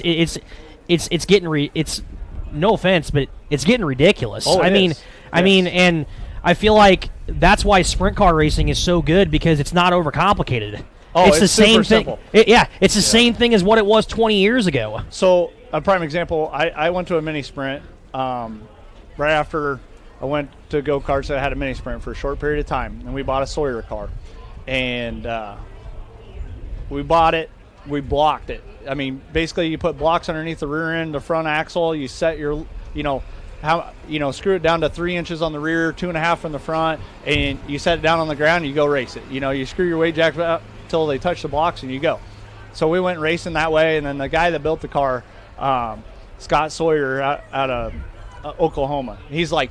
getting it's no offense, but it's getting ridiculous. I mean, and I feel like that's why sprint car racing is so good, because it's not overcomplicated. It's the same thing. It's the same thing as what it was 20 years ago. So, a prime example, I went to a mini sprint right after I went to go-karts. I had a mini sprint for a short period of time, and we bought a Sawyer car. And we bought it, we blocked it. I mean, basically, you put blocks underneath the rear end, the front axle, you set your, screw it down to 3 inches on the rear, 2.5 from the front, and you set it down on the ground and you go race it. You screw your weight jack up till they touch the blocks and you go. So we went racing that way, and then the guy that built the car, Scott Sawyer out of Oklahoma, he's like,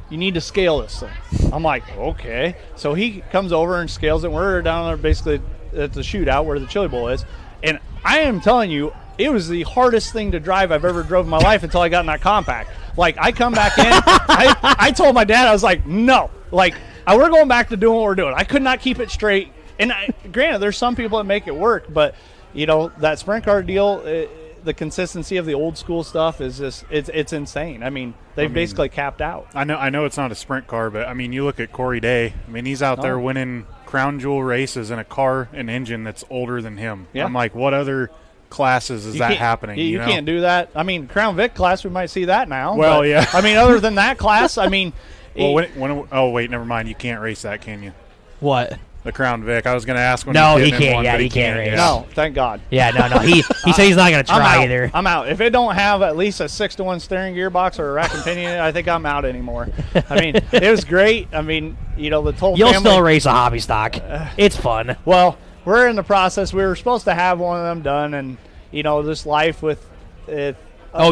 you need to scale this thing. I'm like, okay. So he comes over and scales it. We're down there basically at the shootout where the Chili Bowl is, and I am telling you, it was the hardest thing to drive I've ever drove in my life until I got in that compact. Like, I come back in, I told my dad, I was like, no, like, we're going back to doing what we're doing. I could not keep it straight. And granted, there's some people that make it work, but that sprint car deal, the consistency of the old school stuff is just it's insane. I mean, they've basically capped out. I know it's not a sprint car, but I mean, you look at Corey Day. I mean, he's out there winning crown jewel races in a car and engine that's older than him. Yeah. I'm like, what other classes is that happening? You can't do that. I mean, Crown Vic class, we might see that now. Well, yeah. I mean, other than that class, I mean. Oh wait, never mind. You can't race that, can you? What? The Crown Vic. I was going to ask when he can't. Yeah, he can't race. No, thank God. Yeah, no. He said he's not going to try either. I'm out. If it don't have at least a 6-to-1 steering gearbox or a rack and pinion, I think I'm out anymore. I mean, it was great. I mean, the whole You'll family, still race a hobby stock. It's fun. Well, we're in the process. We were supposed to have one of them done, and this life with it.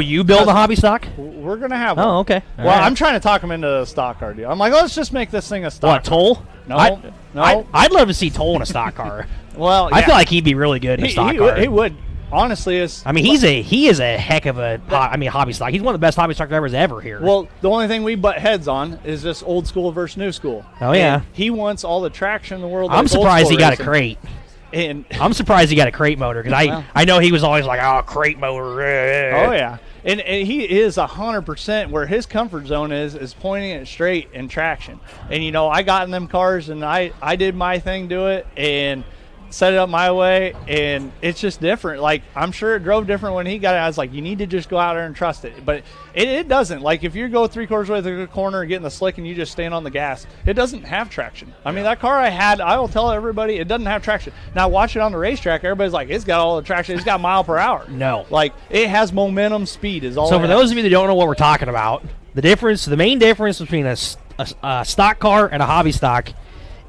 You build a hobby stock? We're going to have one. Oh, okay. Well, I'm trying to talk him into a stock car deal. I'm like, let's just make this thing a stock car. Toll? No. I'd love to see Toll in a stock car. Well, I feel like he'd be really good in a stock car. He would. Honestly, he is a heck of a hobby stock. He's one of the best hobby stock drivers ever here. Well, the only thing we butt heads on is just old school versus new school. Oh, yeah. And he wants all the traction in the world. I'm surprised he got a crate. And I'm surprised he got a crate motor, because I know he was always like, crate motor. Oh, yeah. And he is 100% where his comfort zone is pointing it straight and traction. And, I got in them cars, and I did my thing to it, and set it up my way, and it's just different. Like, I'm sure it drove different when he got it. I was like, you need to just go out there and trust it. But it doesn't. Like, if you go 3/4 way through the corner and get in the slick and you just stand on the gas, it doesn't have traction. I mean, that car I had, I will tell everybody, it doesn't have traction. Now, watch it on the racetrack. Everybody's like, it's got all the traction. It's got mile per hour. No. Like, it has momentum, speed is all. So for those of you that don't know what we're talking about, the main difference between a stock car and a hobby stock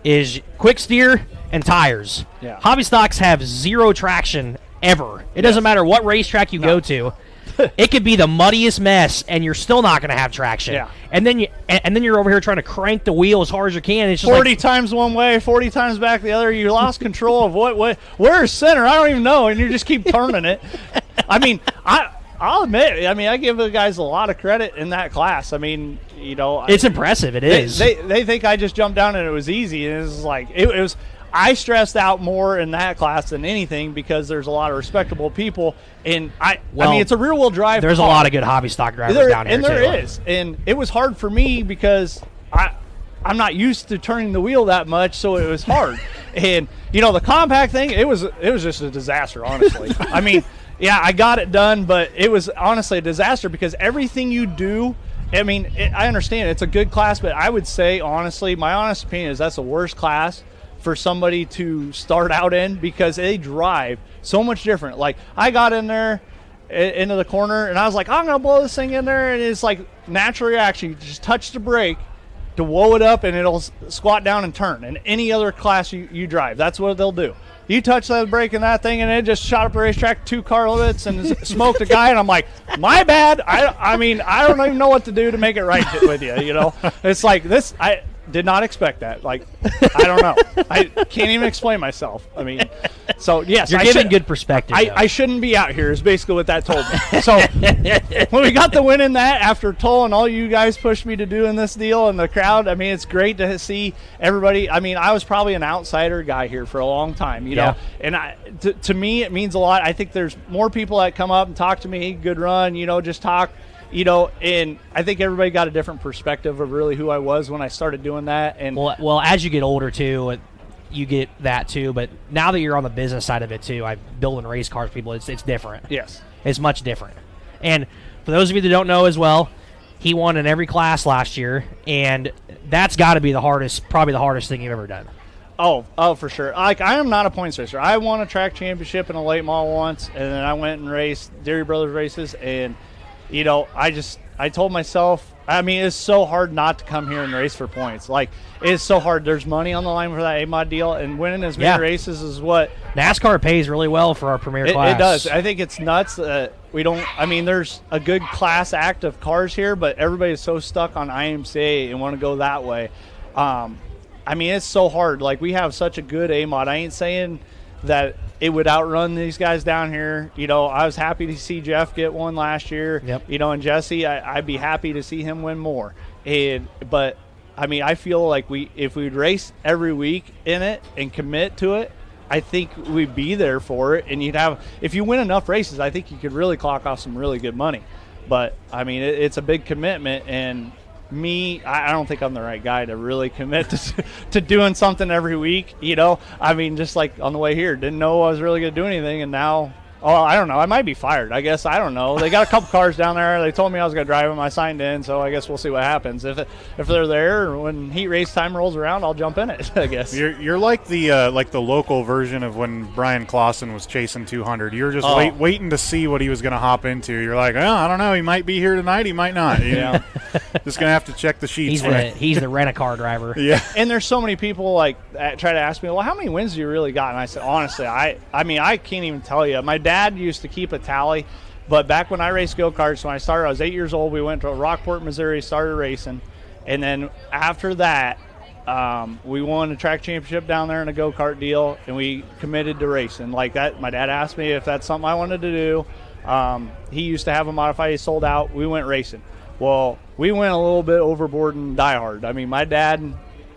is quick steer and tires. Yeah. Hobby stocks have zero traction ever. It doesn't matter what racetrack you go to. It could be the muddiest mess, and you're still not going to have traction. Yeah. And then you're over here trying to crank the wheel as hard as you can. It's just 40 times one way, 40 times back the other. You lost control of where's center? I don't even know, and you just keep turning it. I mean, I'll admit, I give the guys a lot of credit in that class. I mean, it's impressive. It is. They think I just jumped down and it was easy, and it's like it was. I stressed out more in that class than anything because there's a lot of respectable people, and I mean, it's a rear-wheel drive. There's car. a lot of good hobby stock drivers down here, and there is, and it was hard for me because I'm not used to turning the wheel that much, so it was hard. And the compact thing, it was just a disaster, honestly. I mean. Yeah, I got it done, but it was honestly a disaster because everything you do, I understand it's a good class, but I would say, honestly, my honest opinion is that's the worst class for somebody to start out in because they drive so much different. Like, I got in there into the corner, and I was like, I'm going to blow this thing in there, and it's like natural reaction. You just touch the brake to whoa it up, and it'll squat down and turn. And any other class you drive, that's what they'll do. You touch that brake in that thing, and it just shot up the racetrack 2 car limits and smoked a guy. And I'm like, my bad. I don't even know what to do to make it right with you. It's like this. I did not expect that. Like, I don't know. I can't even explain myself. I mean, so yes, you're giving good perspective. I shouldn't be out here is basically what that told me. So when we got the win in that, after Toll and all you guys pushed me to do in this deal and the crowd, it's great to see everybody. I was probably an outsider guy here for a long time, and to me it means a lot. I think there's more people that come up and talk to me. Good run, just talk. And I think everybody got a different perspective of really who I was when I started doing that. And well, as you get older too, you get that too. But now that you're on the business side of it too, I build and race cars, people. It's different. Yes, it's much different. And for those of you that don't know as well, he won in every class last year, and that's got to be probably the hardest thing you've ever done. Oh, for sure. Like, I am not a points racer. I won a track championship in a late model once, and then I went and raced Deary Brothers races, and I told myself, it's so hard not to come here and race for points. Like, it's so hard. There's money on the line for that A-Mod deal, and winning as many races is what NASCAR pays really well for our premier class. It does. I think it's nuts that we don't. There's a good class act of cars here, but everybody's so stuck on IMCA and want to go that way. It's so hard. Like, we have such a good A-Mod. I ain't saying that it would outrun these guys down here. I was happy to see Jeff get one last year. Yep. And Jesse, I'd be happy to see him win more. But I feel like if we'd race every week in it and commit to it, I think we'd be there for it. And if you win enough races, I think you could really clock off some really good money. But it's a big commitment, and I don't think I'm the right guy to really commit to doing something every week, just like on the way here, didn't know I was really going to do anything, and now I don't know. I might be fired. I guess. I don't know. They got a couple cars down there. They told me I was going to drive them. I signed in, so I guess we'll see what happens. If they're there, when heat race time rolls around, I'll jump in it, I guess. You're like the local version of when Brian Clausen was chasing 200. You're just waiting to see what he was going to hop into. You're like, I don't know. He might be here tonight. He might not. Yeah. Just going to have to check the sheets. He's the rent-a-car driver. Yeah. And there's so many people try to ask me, well, how many wins do you really got? And I said, honestly, I can't even tell you. My dad used to keep a tally, but back when I raced go-karts, when I started, I was 8 years old. We went to Rockport, Missouri, started racing, and then after that, we won a track championship down there in a go-kart deal, and we committed to racing like that. My dad asked me if that's something I wanted to do. He used to have a modified. He sold out. We went racing. Well, we went a little bit overboard and diehard. My dad,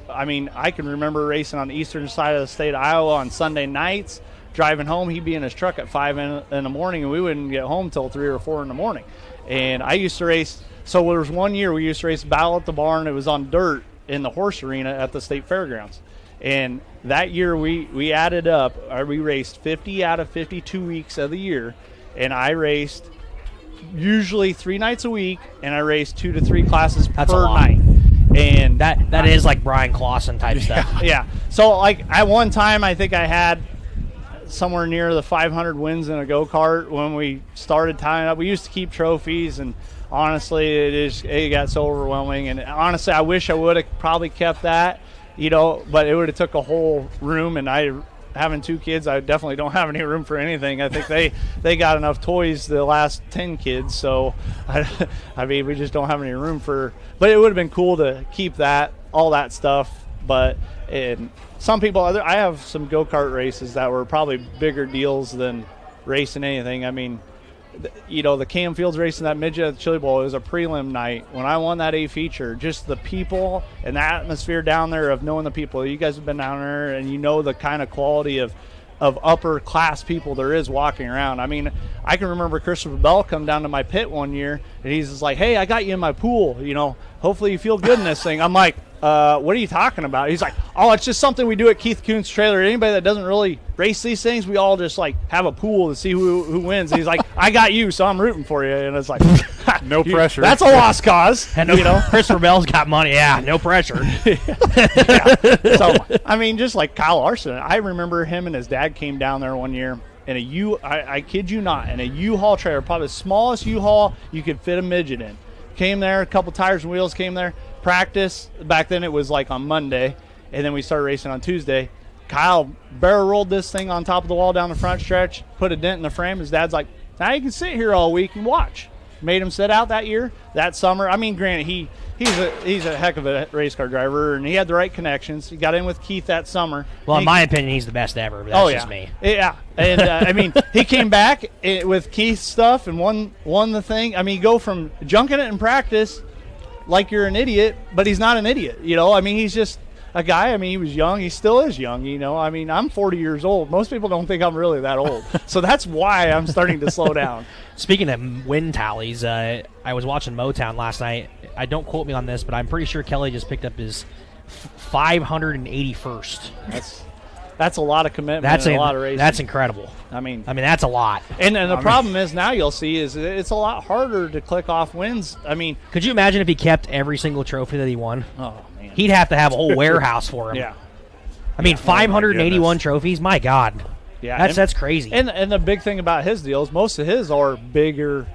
I can remember racing on the eastern side of the state of Iowa on Sunday nights. Driving home, he'd be in his truck at 5 in the morning, and we wouldn't get home till 3 or 4 in the morning. And I used to race. So there was one year we used to race Battle at the Barn. It was on dirt in the horse arena at the state fairgrounds. And that year we added up, we raced 50 out of 52 weeks of the year, and I raced usually 3 nights a week, and I raced 2 to 3 classes per night. And that is like Brian Clausen type stuff. Yeah. So like at one time, I think I had somewhere near the 500 wins in a go-kart when we started tying up. We used to keep trophies, and honestly, it got so overwhelming. And honestly, I wish I would have probably kept that, but it would have took a whole room. And having 2 kids, I definitely don't have any room for anything. I think they got enough toys the last 10 kids, so I mean, we just don't have any room for. But it would have been cool to keep all that stuff. But some people, I have some go-kart races that were probably bigger deals than racing anything. I mean, the Cam Fields racing that midget at the Chili Bowl, it was a prelim night. When I won that A feature, just the people and the atmosphere down there of knowing the people. You guys have been down there, and the kind of quality of upper class people there is walking around. I mean, I can remember Christopher Bell come down to my pit one year, and he's just like, "Hey, I got you in my pool. Hopefully you feel good in this thing." I'm like, what are you talking about? He's like, "Oh, it's just something we do at Keith Kuhn's trailer. Anybody that doesn't really race these things, we all just like have a pool to see who wins." And he's like, "I got you, so I'm rooting for you." And it's like, no pressure. That's a lost cause. And Christopher Bell's got money. Yeah, no pressure. Yeah. So, I mean, just like Kyle Larson, I remember him and his dad came down there one year in I kid you not, in a U-Haul trailer, probably the smallest U-Haul you could fit a midget in. Came there, a couple tires and wheels came there. Practice, back then it was like on Monday, and then we started racing on Tuesday. Kyle barrel rolled this thing on top of the wall down the front stretch, put a dent in the frame. His dad's like, "Now you can sit here all week and watch." Made him sit out that year, that summer. I mean, granted, he's a heck of a race car driver, and he had the right connections. He got in with Keith that summer. Well, in my opinion, he's the best ever, but that's just me. Yeah, and I mean, he came back with Keith's stuff and won the thing. I mean, you go from junking it in practice like you're an idiot, but he's not an idiot. I mean, he's just a guy. I mean, he was young. He still is young, I mean, I'm 40 years old. Most people don't think I'm really that old. So that's why I'm starting to slow down. Speaking of win tallies, I was watching Motown last night. Don't quote me on this, but I'm pretty sure Kelly just picked up his 581st. That's a lot of commitment. That's a lot of racing. That's incredible. I mean, that's a lot. And the problem is now you'll see is it's a lot harder to click off wins. I mean, could you imagine if he kept every single trophy that he won? Oh man, he'd have to have a whole warehouse for him. Yeah. I mean, 581 trophies. My God. Yeah, that's crazy. And the big thing about his deal is most of his are bigger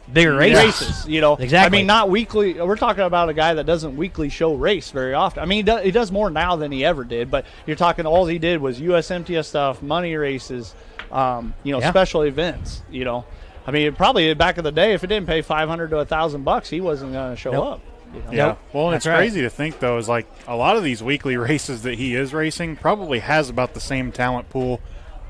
races. Exactly. I mean, not weekly. We're talking about a guy that doesn't weekly show race very often. I mean, he does more now than he ever did. But you're talking all he did was USMTS stuff, money races, special events. I mean, probably back in the day, if it didn't pay $500 to $1,000, he wasn't going to show up. Yeah. Well, and it's crazy to think though is like a lot of these weekly races that he is racing probably has about the same talent pool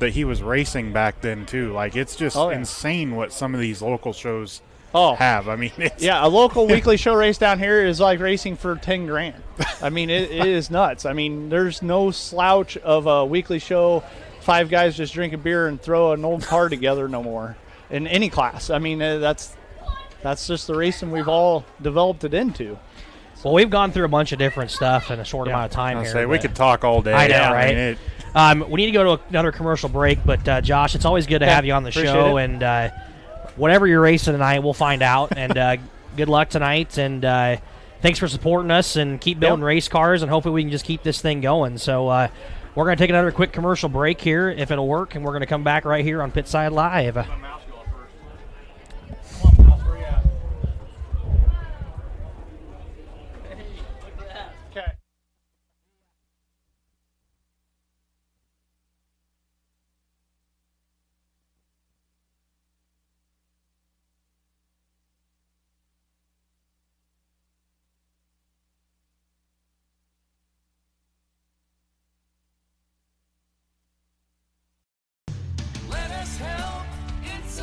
that he was racing back then too. Like it's just insane what some of these local shows have. I mean, a local weekly show race down here is like racing for $10,000. I mean, it is nuts. I mean, there's no slouch of a weekly show. 5 guys just drink a beer and throw an old car together no more in any class. I mean, that's just the racing we've all developed it into. Well, we've gone through a bunch of different stuff in a short amount of time here. We could talk all day. I know, right? We need to go to another commercial break, but Josh, it's always good to have you on the show. And whatever you're racing tonight, we'll find out. And good luck tonight. And thanks for supporting us and keep building race cars. And hopefully we can just keep this thing going. So we're going to take another quick commercial break here, if it'll work. And we're going to come back right here on Pitside Live. Let us help. It's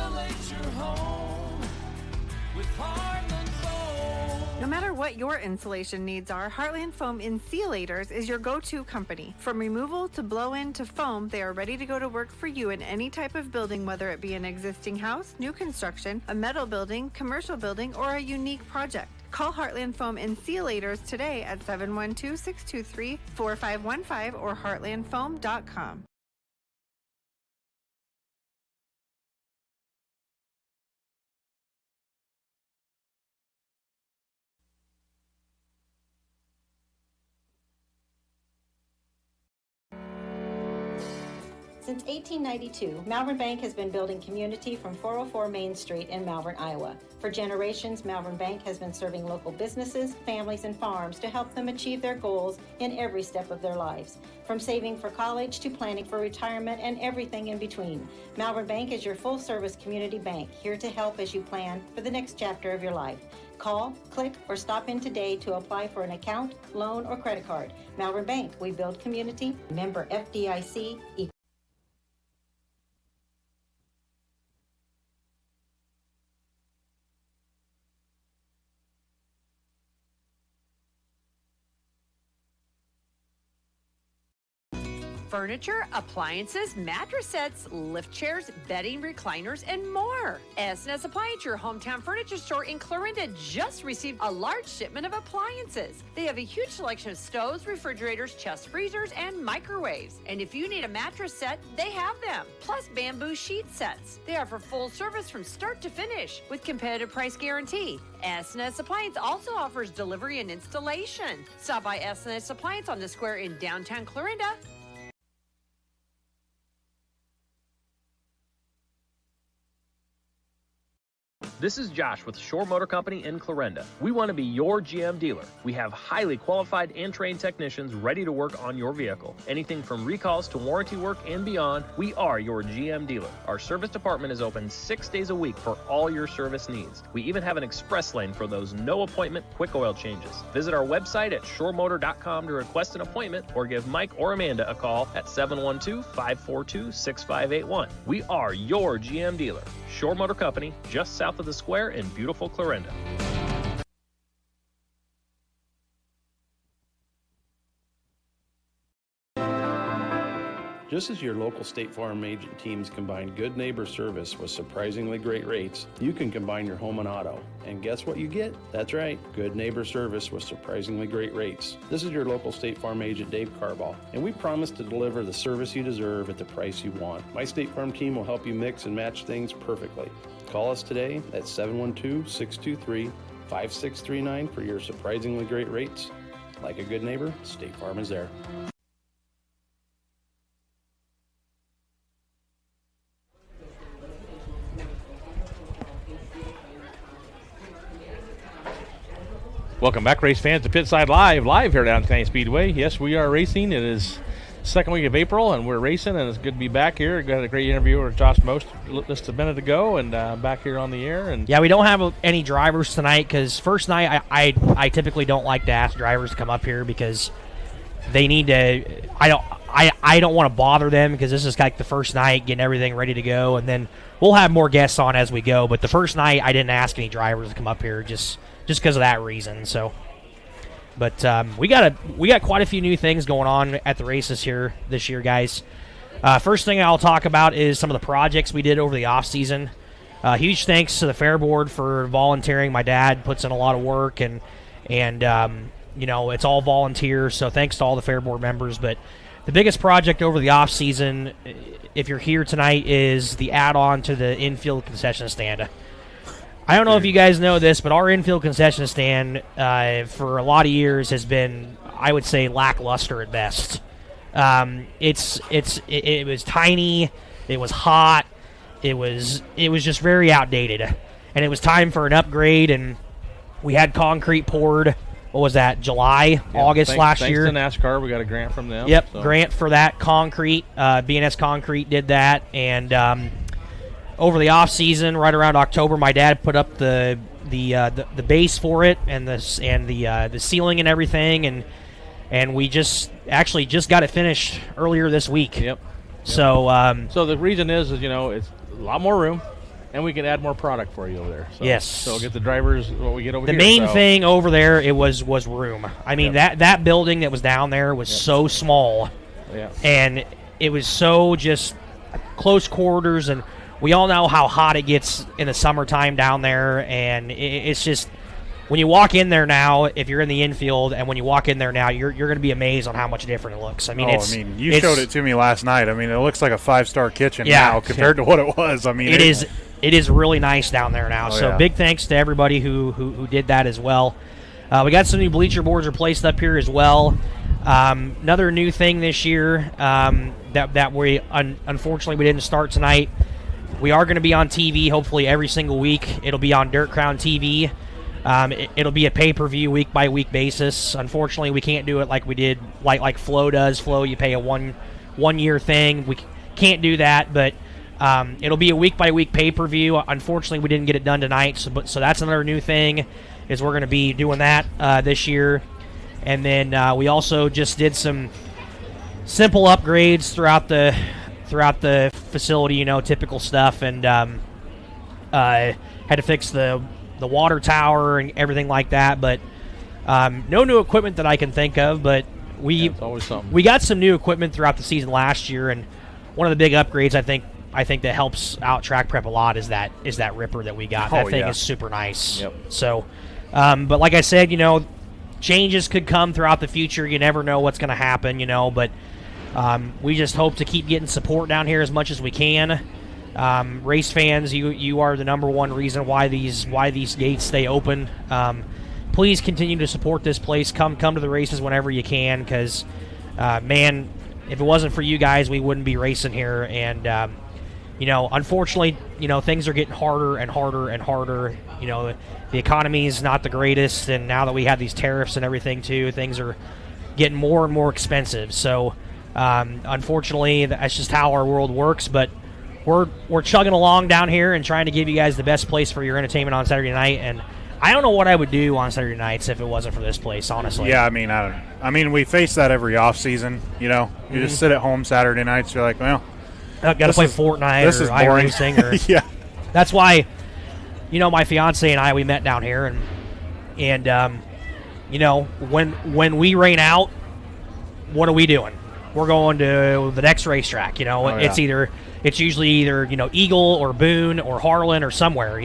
matter what your insulation needs are, Heartland Foam Insulators is your go-to company. From removal to blow-in to foam, they are ready to go to work for you in any type of building, whether it be an existing house, new construction, a metal building, commercial building, or a unique project. Call Heartland Foam Insulators today at 712-623-4515 or heartlandfoam.com. Since 1892, Malvern Bank has been building community from 404 Main Street in Malvern, Iowa. For generations, Malvern Bank has been serving local businesses, families, and farms to help them achieve their goals in every step of their lives. From saving for college to planning for retirement and everything in between, Malvern Bank is your full-service community bank, here to help as you plan for the next chapter of your life. Call, click, or stop in today to apply for an account, loan, or credit card. Malvern Bank, we build community. Member FDIC. Furniture, appliances, mattress sets, lift chairs, bedding, recliners, and more. S&S Appliance, your hometown furniture store in Clarinda, just received a large shipment of appliances. They have a huge selection of stoves, refrigerators, chest freezers, and microwaves. And if you need a mattress set, they have them. Plus bamboo sheet sets. They offer full service from start to finish with competitive price guarantee. S&S Appliance also offers delivery and installation. Stop by S&S Appliance on the square in downtown Clarinda. This is Josh with Shore Motor Company in Clarinda. We want to be your GM dealer. We have highly qualified and trained technicians ready to work on your vehicle. Anything from recalls to warranty work and beyond, we are your GM dealer. Our service department is open 6 days a week for all your service needs. We even have an express lane for those no appointment quick oil changes. Visit our website at shoremotor.com to request an appointment or give Mike or Amanda a call at 712-542-6581. We are your GM dealer. Shore Motor Company, just south of the square in beautiful Clarinda. Just as your local State Farm agent teams combine good neighbor service with surprisingly great rates, you can combine your home and auto. And guess what you get? That's right, good neighbor service with surprisingly great rates. This is your local State Farm agent, Dave Carball, and we promise to deliver the service you deserve at the price you want. My State Farm team will help you mix and match things perfectly. Call us today at 712-623-5639 for your surprisingly great rates. Like a good neighbor, State Farm is there. Welcome back, race fans, to Pitside live here down County Speedway. Yes, we are racing. It is second week of April, and we're racing, and it's good to be back here. We got a great interview with Josh Most just a minute ago, and back here on the air. And yeah, we don't have any drivers tonight because first night I typically don't like to ask drivers to come up here because they need to. I don't want to bother them because this is like the first night, getting everything ready to go, and then we'll have more guests on as we go. But the first night I didn't ask any drivers to come up here just because of that reason. So, but we got quite a few new things going on at the races here this year, guys. First thing I'll talk about is some of the projects we did over the off season. Huge thanks to the Fair Board for volunteering. My dad puts in a lot of work, and you know, it's all volunteer. So thanks to all the Fair Board members. But the biggest project over the off season, if you're here tonight, is the add-on to the infield concession stand. I don't know if you guys know this, but our infield concession stand for a lot of years has been, I would say, lackluster at best. It was tiny, it was hot, it was just very outdated, and it was time for an upgrade. And we had concrete poured. What was that? August last year. Thanks to NASCAR, we got a grant from them. Yep, so. Grant for that concrete. B&S Concrete did that, and over the off season, right around October, my dad put up the base for it and the ceiling and everything, and we just got it finished earlier this week. Yep. So so the reason is you know, it's a lot more room. and we can add more product for you over there. So, yes. So get the drivers what we get over here. The main thing over there it was room. I mean that building that was down there was so small, and it was so just close quarters, and we all know how hot it gets in the summertime down there, and it's just. When you walk in there now, if you're in the infield, and when you walk in there now, you're going to be amazed on how much different it looks. I mean, you showed it to me last night. I mean, it looks like a 5-star kitchen now compared to what it was. I mean, it is really nice down there now. Big thanks to everybody who did that as well. We got some new bleacher boards replaced up here as well. Another new thing this year that we unfortunately we didn't start tonight. We are going to be on TV hopefully every single week. It'll be on Dirt Crown TV. It'll be a pay-per-view week-by-week basis. Unfortunately, we can't do it like we did, like Flow does. Flow, you pay a one-year thing. We can't do that, but it'll be a week-by-week pay-per-view. Unfortunately, we didn't get it done tonight, so that's another new thing, is we're going to be doing that this year. And then we also just did some simple upgrades throughout the facility, typical stuff, and had to fix the water tower and everything like that, but no new equipment that I can think of, but we got some new equipment throughout the season last year, and one of the big upgrades I think that helps out track prep a lot is that ripper that we got. That thing is super nice. Yep. So, but like I said, changes could come throughout the future. You never know what's going to happen, but we just hope to keep getting support down here as much as we can. Race fans, you are the number one reason why these gates stay open. Please continue to support this place. Come to the races whenever you can, because man, if it wasn't for you guys, we wouldn't be racing here. And unfortunately, things are getting harder and harder and harder. The economy is not the greatest, and now that we have these tariffs and everything too, things are getting more and more expensive. So unfortunately, that's just how our world works. But we're chugging along down here and trying to give you guys the best place for your entertainment on Saturday night. And I don't know what I would do on Saturday nights if it wasn't for this place, honestly. Yeah, I mean, we face that every off season. You just sit at home Saturday nights. You're like, well, got to play Fortnite or iRacing. Or yeah, that's why. My fiance and I, we met down here, and when we rain out, what are we doing? We're going to the next racetrack. It's usually either Eagle or Boone or Harlan or somewhere.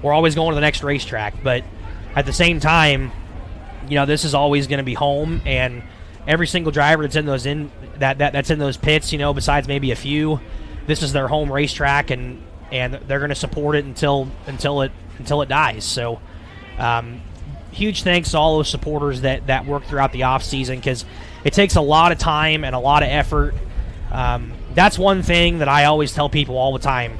We're always going to the next racetrack. But at the same time, this is always going to be home, and every single driver that's in those pits, besides maybe a few, this is their home racetrack, and they're going to support it until it dies. So, huge thanks to all those supporters that work throughout the off season, because it takes a lot of time and a lot of effort. That's one thing that I always tell people all the time.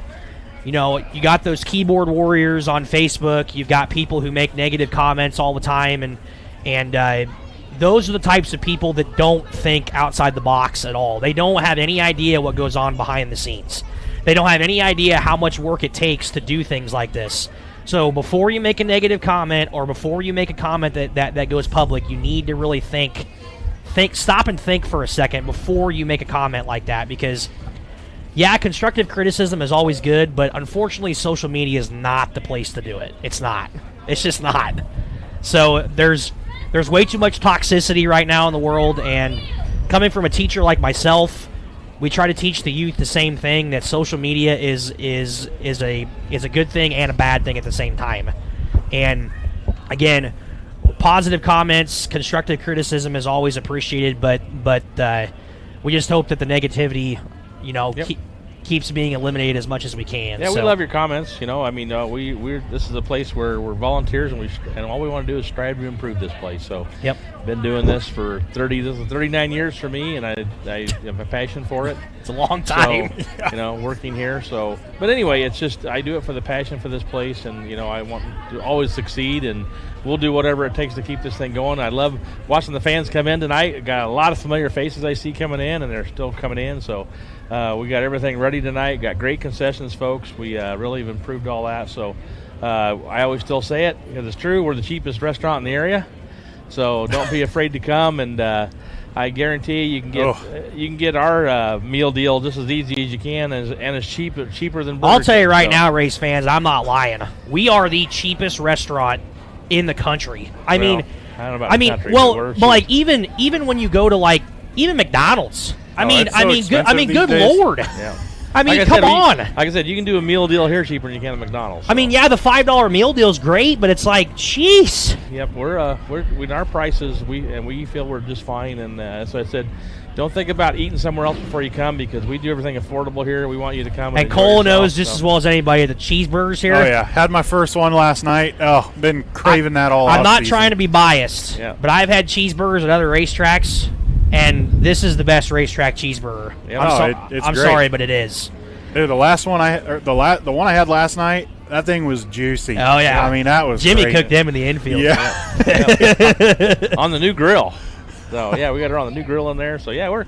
You got those keyboard warriors on Facebook. You've got people who make negative comments all the time, and those are the types of people that don't think outside the box at all. They don't have any idea what goes on behind the scenes. They don't have any idea how much work it takes to do things like this. So before you make a negative comment, or before you make a comment that goes public, you need to really stop and think for a second before you make a comment like that, because constructive criticism is always good, but unfortunately social media is not the place to do it. It's not. It's just not. So there's way too much toxicity right now in the world, and coming from a teacher like myself, we try to teach the youth the same thing, that social media is a good thing and a bad thing at the same time. And again, positive comments, constructive criticism is always appreciated, but we just hope that the negativity, keeps being eliminated as much as we can. Yeah, we love your comments. This is a place where we're volunteers, and all we want to do is strive to improve this place. So, been doing this for 39 years for me, and I have a passion for it. It's a long time, working here. So, but anyway, it's just I do it for the passion for this place, and I want to always succeed, and we'll do whatever it takes to keep this thing going. I love watching the fans come in tonight. Got a lot of familiar faces I see coming in, and they're still coming in. So. We got everything ready tonight. Got great concessions, folks. We really have improved all that. So I always still say it because it's true. We're the cheapest restaurant in the area. So don't be afraid to come and I guarantee you can get our meal deal just as easy as you can, and as cheaper than Burger I'll tell you King, right so. now, race fans, I'm not lying. We are the cheapest restaurant in the country. I mean, I don't know about country, but like even when you go to like even McDonald's. Good Lord. Yeah. I mean, like come on. Like I said, you can do a meal deal here cheaper than you can at McDonald's. So. I mean, yeah, the $5 meal deal is great, but it's like, jeez. Yep, we're with our prices, we feel we're just fine. And so I said, don't think about eating somewhere else before you come, because we do everything affordable here. We want you to come. And Cole knows just as well as anybody the cheeseburgers here. Oh yeah, had my first one last night. Oh, been craving that all. I'm not season. trying to be biased, but I've had cheeseburgers at other racetracks. And this is the best racetrack cheeseburger. Yeah, it's I'm great. Sorry, but it is. Dude, the last one the one I had last night, that thing was juicy. Oh yeah, I mean that was Jimmy great. cooked them in the infield. Yeah, on the new grill. So yeah, we got her on the new grill in there. So yeah,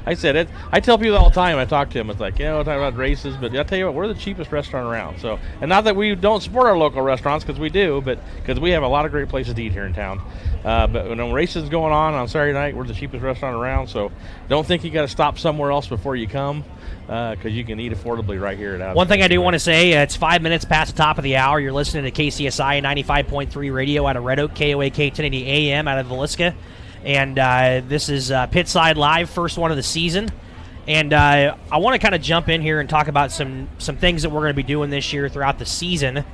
I said it. I tell people all the time. I talk to them. It's like, talking about races, but I tell you what, we're the cheapest restaurant around. So, and not that we don't support our local restaurants, because we do, but because we have a lot of great places to eat here in town. But when races going on Saturday night, we're the cheapest restaurant around. So, don't think you got to stop somewhere else before you come, because you can eat affordably right here at Adams. One thing I do want to say, it's 5 minutes past the top of the hour. You're listening to KCSI 95.3 radio out of Red Oak, KOAK 1080 AM out of Villisca. And this is Pitside Live, first one of the season. And I want to kind of jump in here and talk about some things that we're going to be doing this year throughout the season.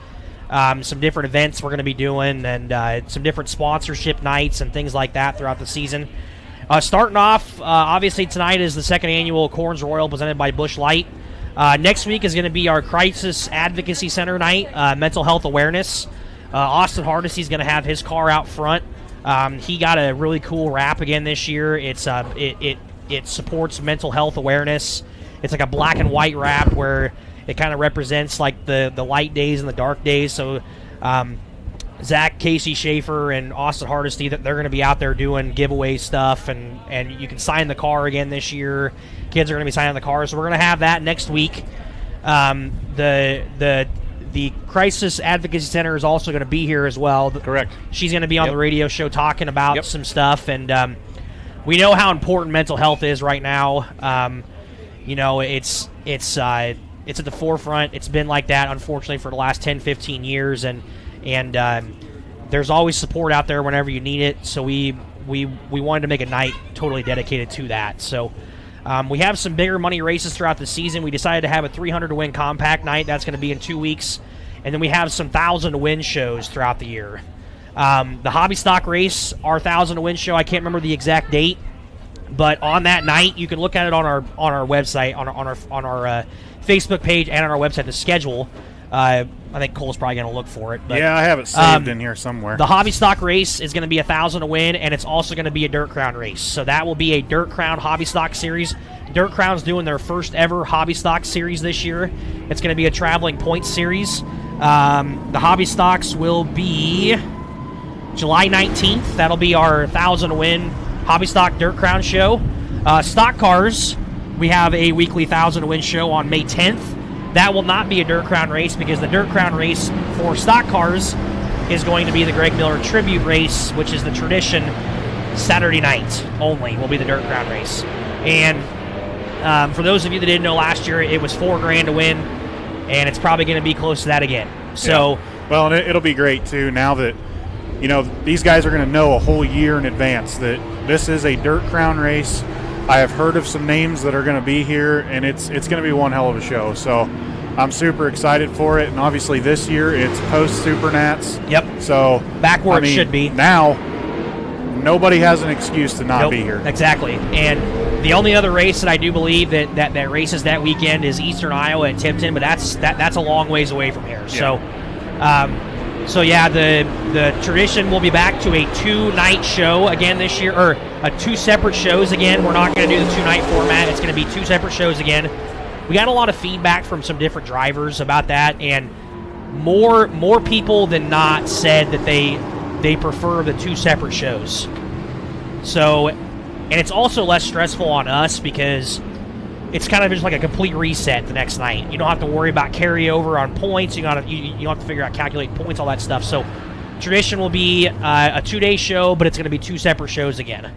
Some different events we're going to be doing, and some different sponsorship nights and things like that throughout the season. Starting off, obviously tonight is the second annual Corns Royal presented by Busch Light. Next week is going to be our Crisis Advocacy Center night, mental health awareness. Austin Hardesty is going to have his car out front. He got a really cool wrap again this year. It's it supports mental health awareness. It's like a black and white wrap where it kind of represents like the light days and the dark days. So Zach, Casey Schaefer, and Austin Hardesty, they're going to be out there doing giveaway stuff, and you can sign the car again this year. Kids are going to be signing the car, so we're going to have that next week. The Crisis Advocacy Center is also going to be here as well. Correct. She's going to be on the radio show talking about some stuff, and we know how important mental health is right now. It's at the forefront. It's been like that, unfortunately, for the last 10, 15 years, and there's always support out there whenever you need it. So we wanted to make a night totally dedicated to that. So we have some bigger money races throughout the season. We decided to have a 300 to win compact night. That's going to be in 2 weeks. And then we have some 1,000 to win shows throughout the year. The Hobby Stock race, our 1,000 to win show, I can't remember the exact date, but on that night, you can look at it on our website, on our Facebook page, and on our website, the schedule. I think Cole's probably going to look for it. But, yeah, I have it saved in here somewhere. The Hobby Stock race is going to be 1,000 to win, and it's also going to be a Dirt Crown race. So that will be a Dirt Crown Hobby Stock series. Dirt Crown's doing their first ever Hobby Stock series this year. It's going to be a traveling points series. The Hobby Stocks will be July 19th. That'll be our 1,000 to win Hobby Stock Dirt Crown show. Stock cars, we have a weekly 1,000 to win show on May 10th. That will not be a Dirt Crown race because the Dirt Crown race for stock cars is going to be the Greg Miller Tribute race, which is the tradition. Saturday night only will be the Dirt Crown race. And for those of you that didn't know, last year it was $4,000 to win, and it's probably going to be close to that again. So, well, and it'll be great too now that these guys are going to know a whole year in advance that this is a Dirt Crown race. I have heard of some names that are going to be here, and it's going to be one hell of a show. So I'm super excited for it, and obviously this year it's post Super Nats. Yep. So back where it should be. Now, nobody has an excuse to not be here. Exactly. And the only other race that I do believe that races that weekend is Eastern Iowa at Tipton, but that's a long ways away from here. Yeah. So the tradition will be back to a 2-night show again this year, or two separate shows again. We're not going to do the 2-night format. It's going to be 2 separate shows again. We got a lot of feedback from some different drivers about that, and more people than not said that they prefer the 2 separate shows. So, and it's also less stressful on us because it's kind of just like a complete reset the next night. You don't have to worry about carryover on points. You don't have to figure out calculate points, all that stuff. So tradition will be a 2-day show, but it's going to be 2 separate shows again.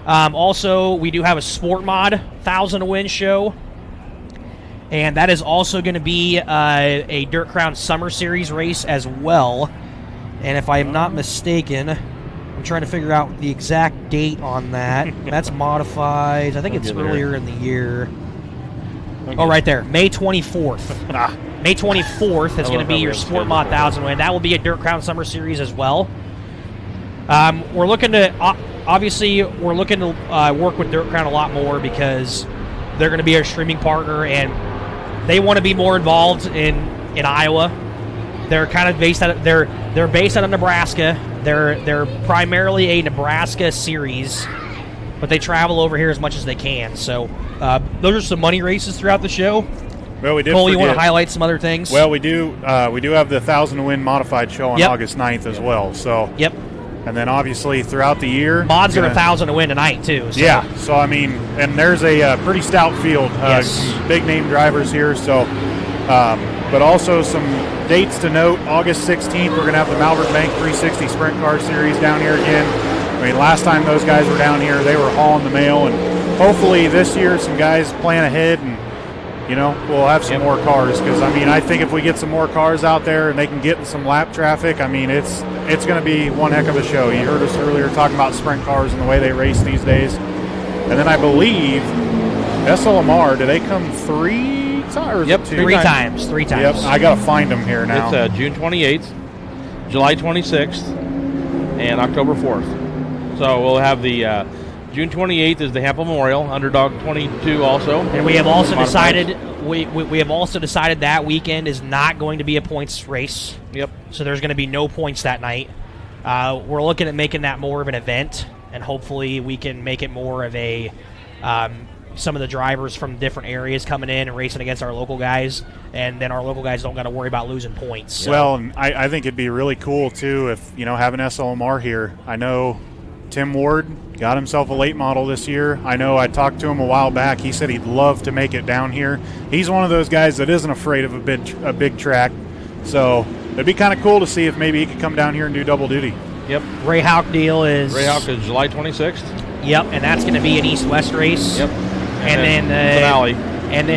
Also, we do have a Sport Mod 1,000 to win show. And that is also going to be a Dirt Crown Summer Series race as well. And if I'm not mistaken, I'm trying to figure out the exact date on that. That's modified. I think it's earlier in the year. Okay. Oh, right there. May 24th. May 24th is going to be your Sport Mod 1,000 win. That will be a Dirt Crown Summer Series as well. We're looking to, obviously, work with Dirt Crown a lot more because they're going to be our streaming partner and they want to be more involved in Iowa. They're kind of based out of, they're based out of Nebraska. They're primarily a Nebraska series, but they travel over here as much as they can. So those are some money races throughout the show. Well, we did. Cole, you want to highlight some other things? Well, we do have the 1,000 to win modified show on August 9th as well. So yep. And then obviously throughout the year, mods are 1,000 to win tonight too. So. Yeah. So I mean, and there's a pretty stout field. Yes. Big name drivers here. So, but also some dates to note. August 16th, we're going to have the Malvern Bank 360 Sprint Car Series down here again. I mean, last time those guys were down here, they were hauling the mail, and hopefully this year some guys plan ahead and. We'll have some more cars because, I mean, I think if we get some more cars out there and they can get in some lap traffic, I mean, it's going to be one heck of a show. You heard us earlier talking about sprint cars and the way they race these days. And then I believe SLMR, do they come 3 times? Yep, 3 times. 3 times. Yep, I got to find them here now. It's June 28th, July 26th, and October 4th. So we'll have the June 28th is the Hampel Memorial, Underdog 22 also. And we have also decided we have also decided that weekend is not going to be a points race. Yep. So there's going to be no points that night. We're looking at making that more of an event, and hopefully we can make it more of a some of the drivers from different areas coming in and racing against our local guys, and then our local guys don't got to worry about losing points. So. Well, and I think it'd be really cool too if having SLMR here. I know Tim Ward got himself a late model this year. I know I talked to him a while back. He said he'd love to make it down here. He's one of those guys that isn't afraid of a big track. So it'd be kind of cool to see if maybe he could come down here and do double duty. Yep. Ray Houck deal is July 26th. Yep, and that's going to be an east-west race. Yep. And then the finale. And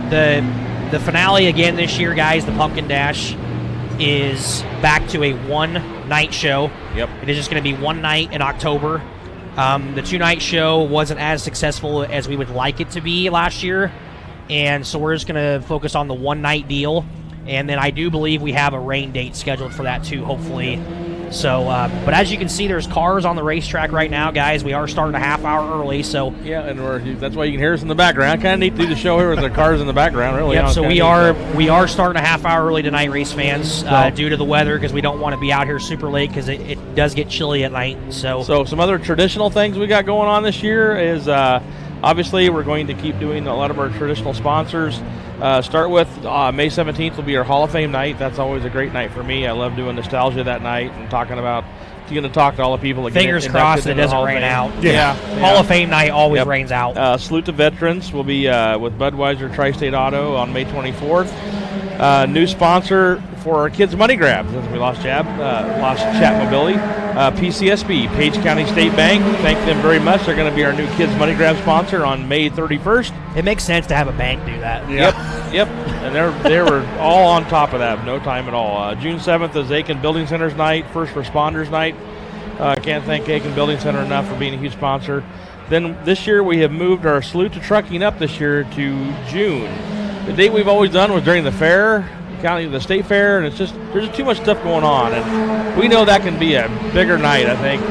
then the finale again this year, guys. The Pumpkin Dash is back to a one-night show. Yep. It is just going to be one night in October. The 2-night show wasn't as successful as we would like it to be last year, and so we're just going to focus on the one-night deal. And then I do believe we have a rain date scheduled for that too, hopefully. So, but as you can see, there's cars on the racetrack right now, guys. We are starting a half hour early, so yeah, and that's why you can hear us in the background. Kind of neat to do the show here with the cars in the background, really. Yep. So we are starting a half hour early tonight, race fans, due to the weather, because we don't want to be out here super late because it does get chilly at night. So some other traditional things we got going on this year is obviously we're going to keep doing a lot of our traditional sponsors. Start with May 17th will be our Hall of Fame night. That's always a great night for me. I love doing nostalgia that night and talking about going to talk to all the people that fingers crossed it doesn't rain out. Yeah. Hall of Fame night always rains out. Salute to Veterans will be with Budweiser Tri-State Auto on May 24th. New sponsor for our kids' money grab, since we lost Chat Mobility. PCSB, Page County State Bank. Thank them very much. They're going to be our new kids' money grab sponsor on May 31st. It makes sense to have a bank do that. Yep. And they were all on top of that, no time at all. June 7th is Aiken Building Center's night, First Responders night. Can't thank Aiken Building Center enough for being a huge sponsor. Then this year we have moved our Salute to Trucking up this year to June. The date we've always done was during the fair, the state fair, and it's just there's too much stuff going on, and we know that can be a bigger night. I think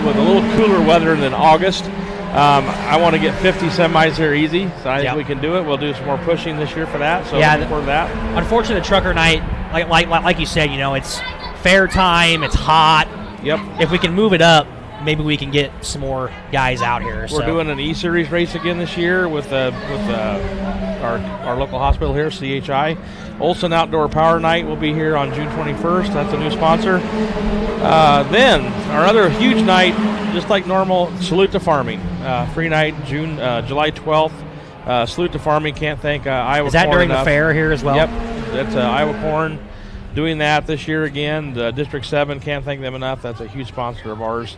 with a little cooler weather than August. I want to get 50 semis here easy, so I think we can do it. We'll do some more pushing this year for that. So looking forward to that. Unfortunately, the trucker night, like you said, it's fair time, it's hot. Yep. If we can move it up, maybe we can get some more guys out here. We're doing an E-Series race again this year with our local hospital here, CHI. Olson Outdoor Power Night will be here on June 21st. That's a new sponsor. Then our other huge night, just like normal, Salute to Farming. Free night, July 12th. Salute to Farming. Can't thank Iowa Corn. Is that during enough. The fair here as well? Yep. That's Iowa Corn doing that this year again. The District 7, can't thank them enough. That's a huge sponsor of ours.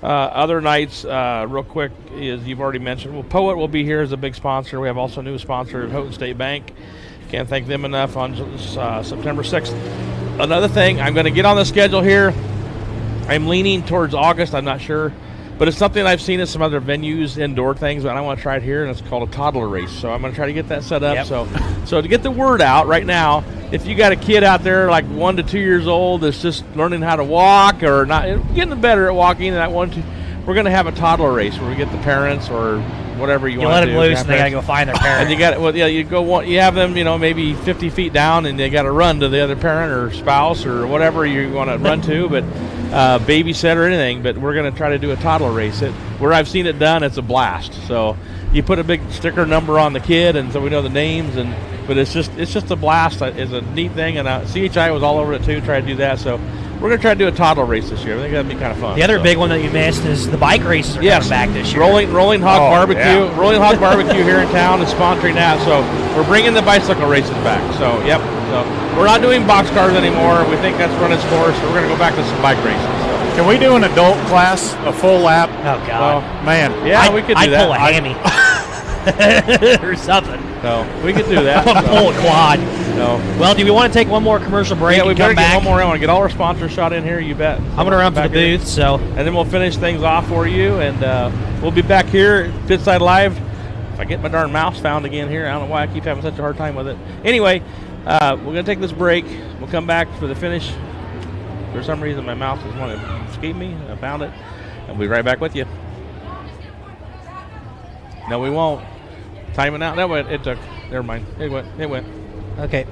Other nights, real quick, as you've already mentioned, well, Poet will be here as a big sponsor. We have also a new sponsor at Houghton State Bank. Can't thank them enough on September 6th. Another thing, I'm going to get on the schedule here. I'm leaning towards August. I'm not sure. But it's something I've seen at some other venues, indoor things, but I want to try it here, and it's called a toddler race. So I'm going to try to get that set up. Yep. So to get the word out right now, if you got a kid out there like 1 to 2 years old that's just learning how to walk or not getting better at walking, and we're going to have a toddler race where we get the parents or whatever you want to do. You let them loose, and they got to go find their parent. And you have them, maybe 50 feet down, and they got to run to the other parent or spouse or whatever you want to run to, but babysit or anything. But we're going to try to do a toddler race. Where I've seen it done, it's a blast. So you put a big sticker number on the kid, and so we know the names. But it's just a blast. It's a neat thing, and CHI was all over it too, trying to do that. So we're going to try to do a toddler race this year. I think that'd be kind of fun. The other big one that you missed is the bike races are coming back this year. Rolling Hog Barbecue. Yeah. Rolling Hog Barbecue here in town is sponsoring that. So we're bringing the bicycle races back. So, yep. So we're not doing box cars anymore. We think that's run its course. So we're going to go back to some bike races. So. Can we do an adult class, a full lap? Oh, God. Man. Yeah, we could do that. I'd pull a hammy. Or something. So we could do that. I'm pull a quad. No. Well, do we want to take one more commercial break? Yeah, we better come back? get one more. I want to get all our sponsors shot in here. You bet. I'm going to run to the booth, so and then we'll finish things off for you, and we'll be back here at Pitside Live. If I get my darn mouse found again here, I don't know why I keep having such a hard time with it. Anyway, we're going to take this break. We'll come back for the finish. For some reason, my mouse is wanting to escape me. I found it, and we'll be right back with you. No, we won't. Timing out. That went. It took. Never mind. It went. Okay.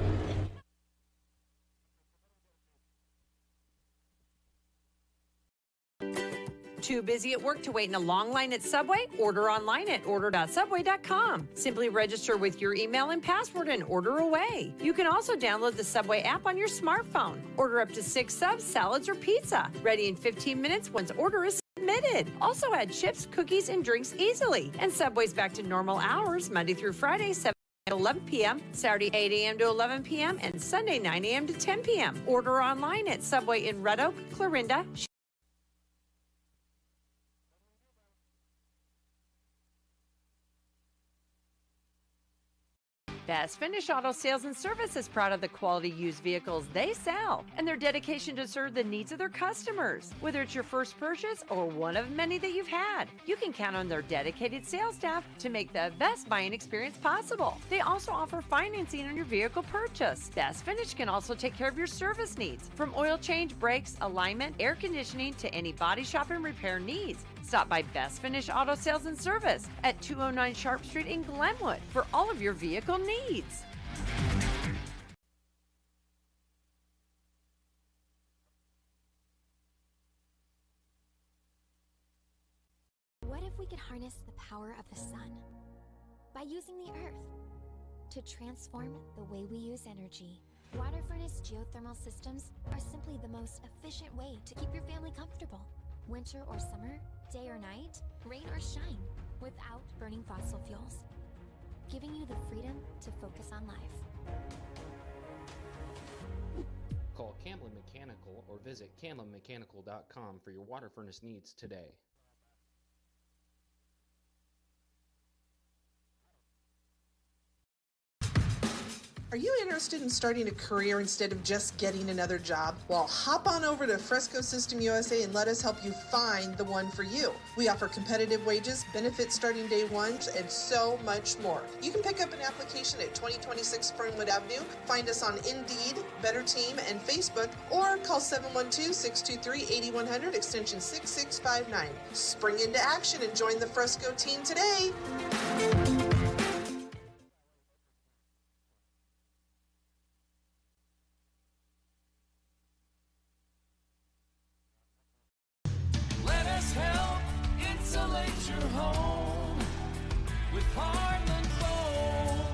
Too busy at work to wait in a long line at Subway? Order online at order.subway.com. Simply register with your email and password and order away. You can also download the Subway app on your smartphone. Order up to 6 subs, salads, or pizza. Ready in 15 minutes once order is submitted. Also add chips, cookies, and drinks easily. And Subway's back to normal hours Monday through Friday, 7 to 11 p.m., Saturday 8 a.m. to 11 p.m., and Sunday 9 a.m. to 10 p.m. Order online at Subway in Red Oak, Clarinda, Best Finish Auto Sales and Service is proud of the quality used vehicles they sell and their dedication to serve the needs of their customers. Whether it's your first purchase or one of many that you've had, you can count on their dedicated sales staff to make the best buying experience possible. They also offer financing on your vehicle purchase. Best Finish can also take care of your service needs, from oil change, brakes, alignment, air conditioning, to any body shop and repair needs. Stop by Best Finish Auto Sales and Service at 209 Sharp Street in Glenwood for all of your vehicle needs. What if we could harness the power of the sun by using the earth to transform the way we use energy? Water furnace geothermal systems are simply the most efficient way to keep your family comfortable. Winter or summer, day or night, rain or shine, without burning fossil fuels, giving you the freedom to focus on life. Call Camblin Mechanical or visit CamblinMechanical.com for your water furnace needs today. Are you interested in starting a career instead of just getting another job? Well, hop on over to Fresco System USA and let us help you find the one for you. We offer competitive wages, benefits starting day one, and so much more. You can pick up an application at 2026 Fernwood Avenue, find us on Indeed, Better Team, and Facebook, or call 712-623-8100, extension 6659. Spring into action and join the Fresco team today.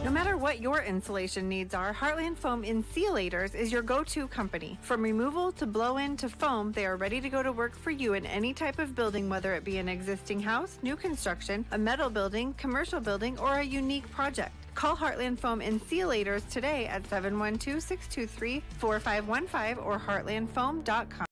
No matter what your insulation needs are, Heartland Foam Insulators is your go-to company. From removal to blow-in to foam, they are ready to go to work for you in any type of building, whether it be an existing house, new construction, a metal building, commercial building, or a unique project. Call Heartland Foam Insulators today at 712-623-4515 or heartlandfoam.com.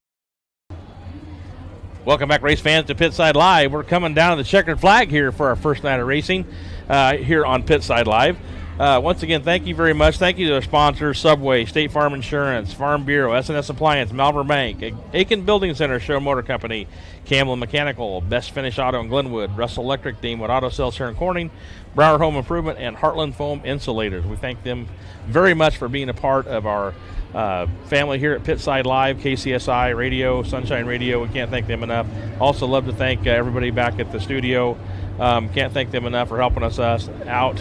Welcome back, race fans, to Pitside Live. We're coming down to the checkered flag here for our first night of racing here on Pitside Live. Once again, thank you very much. Thank you to our sponsors, Subway, State Farm Insurance, Farm Bureau, S&S Appliance, Malvern Bank, Aiken Building Center, Show Motor Company, Camlin Mechanical, Best Finish Auto in Glenwood, Russell Electric, Deanwood Auto Sales here in Corning, Brower Home Improvement, and Heartland Foam Insulators. We thank them very much for being a part of our family here at Pitside Live, KCSI Radio, Sunshine Radio. We can't thank them enough. Also love to thank everybody back at the studio. Can't thank them enough for helping us out.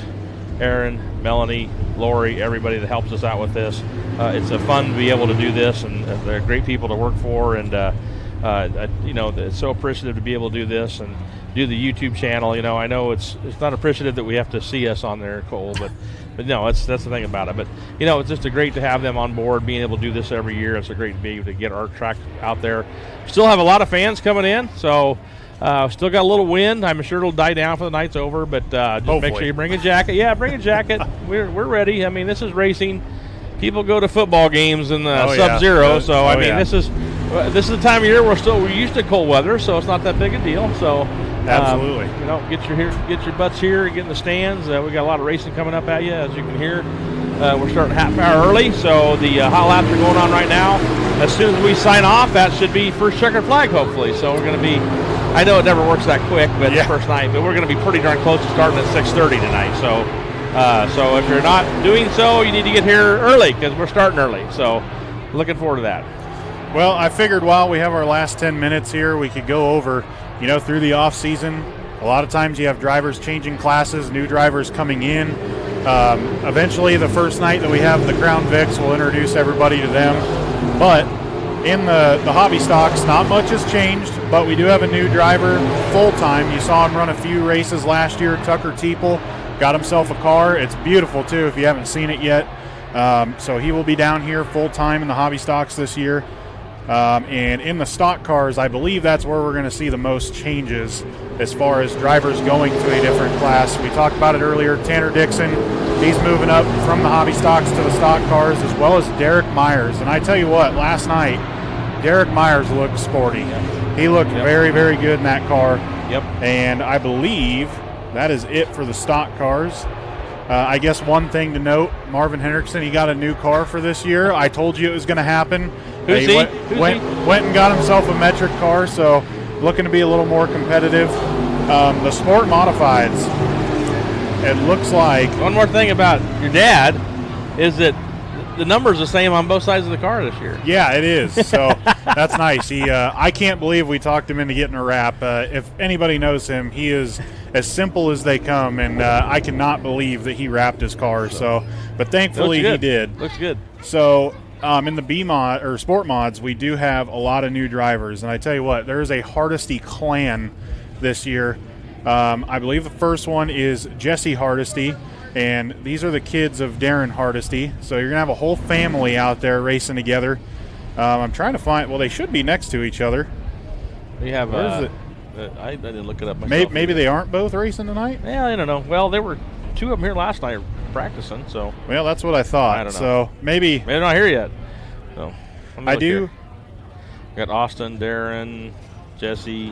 Aaron, Melanie, Lori, everybody that helps us out with this. It's a fun to be able to do this, and they're great people to work for, and it's so appreciative to be able to do this and do the YouTube channel. I know it's not appreciative that we have to see us on there, Cole, but no, that's the thing about it. But it's just great to have them on board, being able to do this every year. It's a great to be able to get our track out there. Still have a lot of fans coming in, so. Still got a little wind. I'm sure it'll die down for the night's over, but just Hopefully. make sure you bring a jacket. Yeah, bring a jacket. We're ready. I mean, this is racing. People go to football games in the Sub-Zero, yeah. so this is the time of year we're used to cold weather, so it's not that big a deal. So absolutely, get your butts here, get in the stands. We got a lot of racing coming up at you, as you can hear. We're starting half hour early, so the hot laps are going on right now. As soon as we sign off, that should be first checkered flag, hopefully. So we're going to be. I know it never works that quick, but the first night. But we're going to be pretty darn close to starting at 6:30 tonight. So if you're not doing so, you need to get here early because we're starting early. So looking forward to that. Well, I figured while we have our last 10 minutes here, we could go over, through the off season. A lot of times you have drivers changing classes, new drivers coming in. Eventually, the first night that we have the Crown Vics, we'll introduce everybody to them. But in the hobby stocks, not much has changed, but we do have a new driver full-time. You saw him run a few races last year. Tucker Teeple got himself a car. It's beautiful, too, if you haven't seen it yet. So he will be down here full-time in the hobby stocks this year. And in the stock cars, I believe that's where we're going to see the most changes as far as drivers going to a different class. We talked about it earlier. Tanner Dixon, he's moving up from the hobby stocks to the stock cars, as well as Derek Myers. And I tell you what, last night, Derek Myers looked sporty. Yep. He looked very, very good in that car. Yep. And I believe that is it for the stock cars. I guess one thing to note, Marvin Hendrickson, he got a new car for this year. I told you it was going to happen. Who's he? Went and got himself a metric car, so looking to be a little more competitive. The Sport Modifieds, it looks like. One more thing about your dad is that the number's the same on both sides of the car this year. Yeah, it is. So that's nice. I can't believe we talked him into getting a wrap. If anybody knows him, he is as simple as they come, and I cannot believe that he wrapped his car. But thankfully he did. Looks good. So in the B mod or Sport Mods, we do have a lot of new drivers, and I tell you what, there is a Hardesty clan this year. I believe the first one is Jesse Hardesty. And these are the kids of Darren Hardesty. So you're going to have a whole family out there racing together. I'm trying to find – well, they should be next to each other. We have Where is it? I didn't look it up myself. Maybe they aren't both racing tonight? Yeah, I don't know. Well, there were two of them here last night practicing. So well, that's what I thought. I don't know. So maybe they're not here yet. So I do. We got Austin, Darren, Jesse.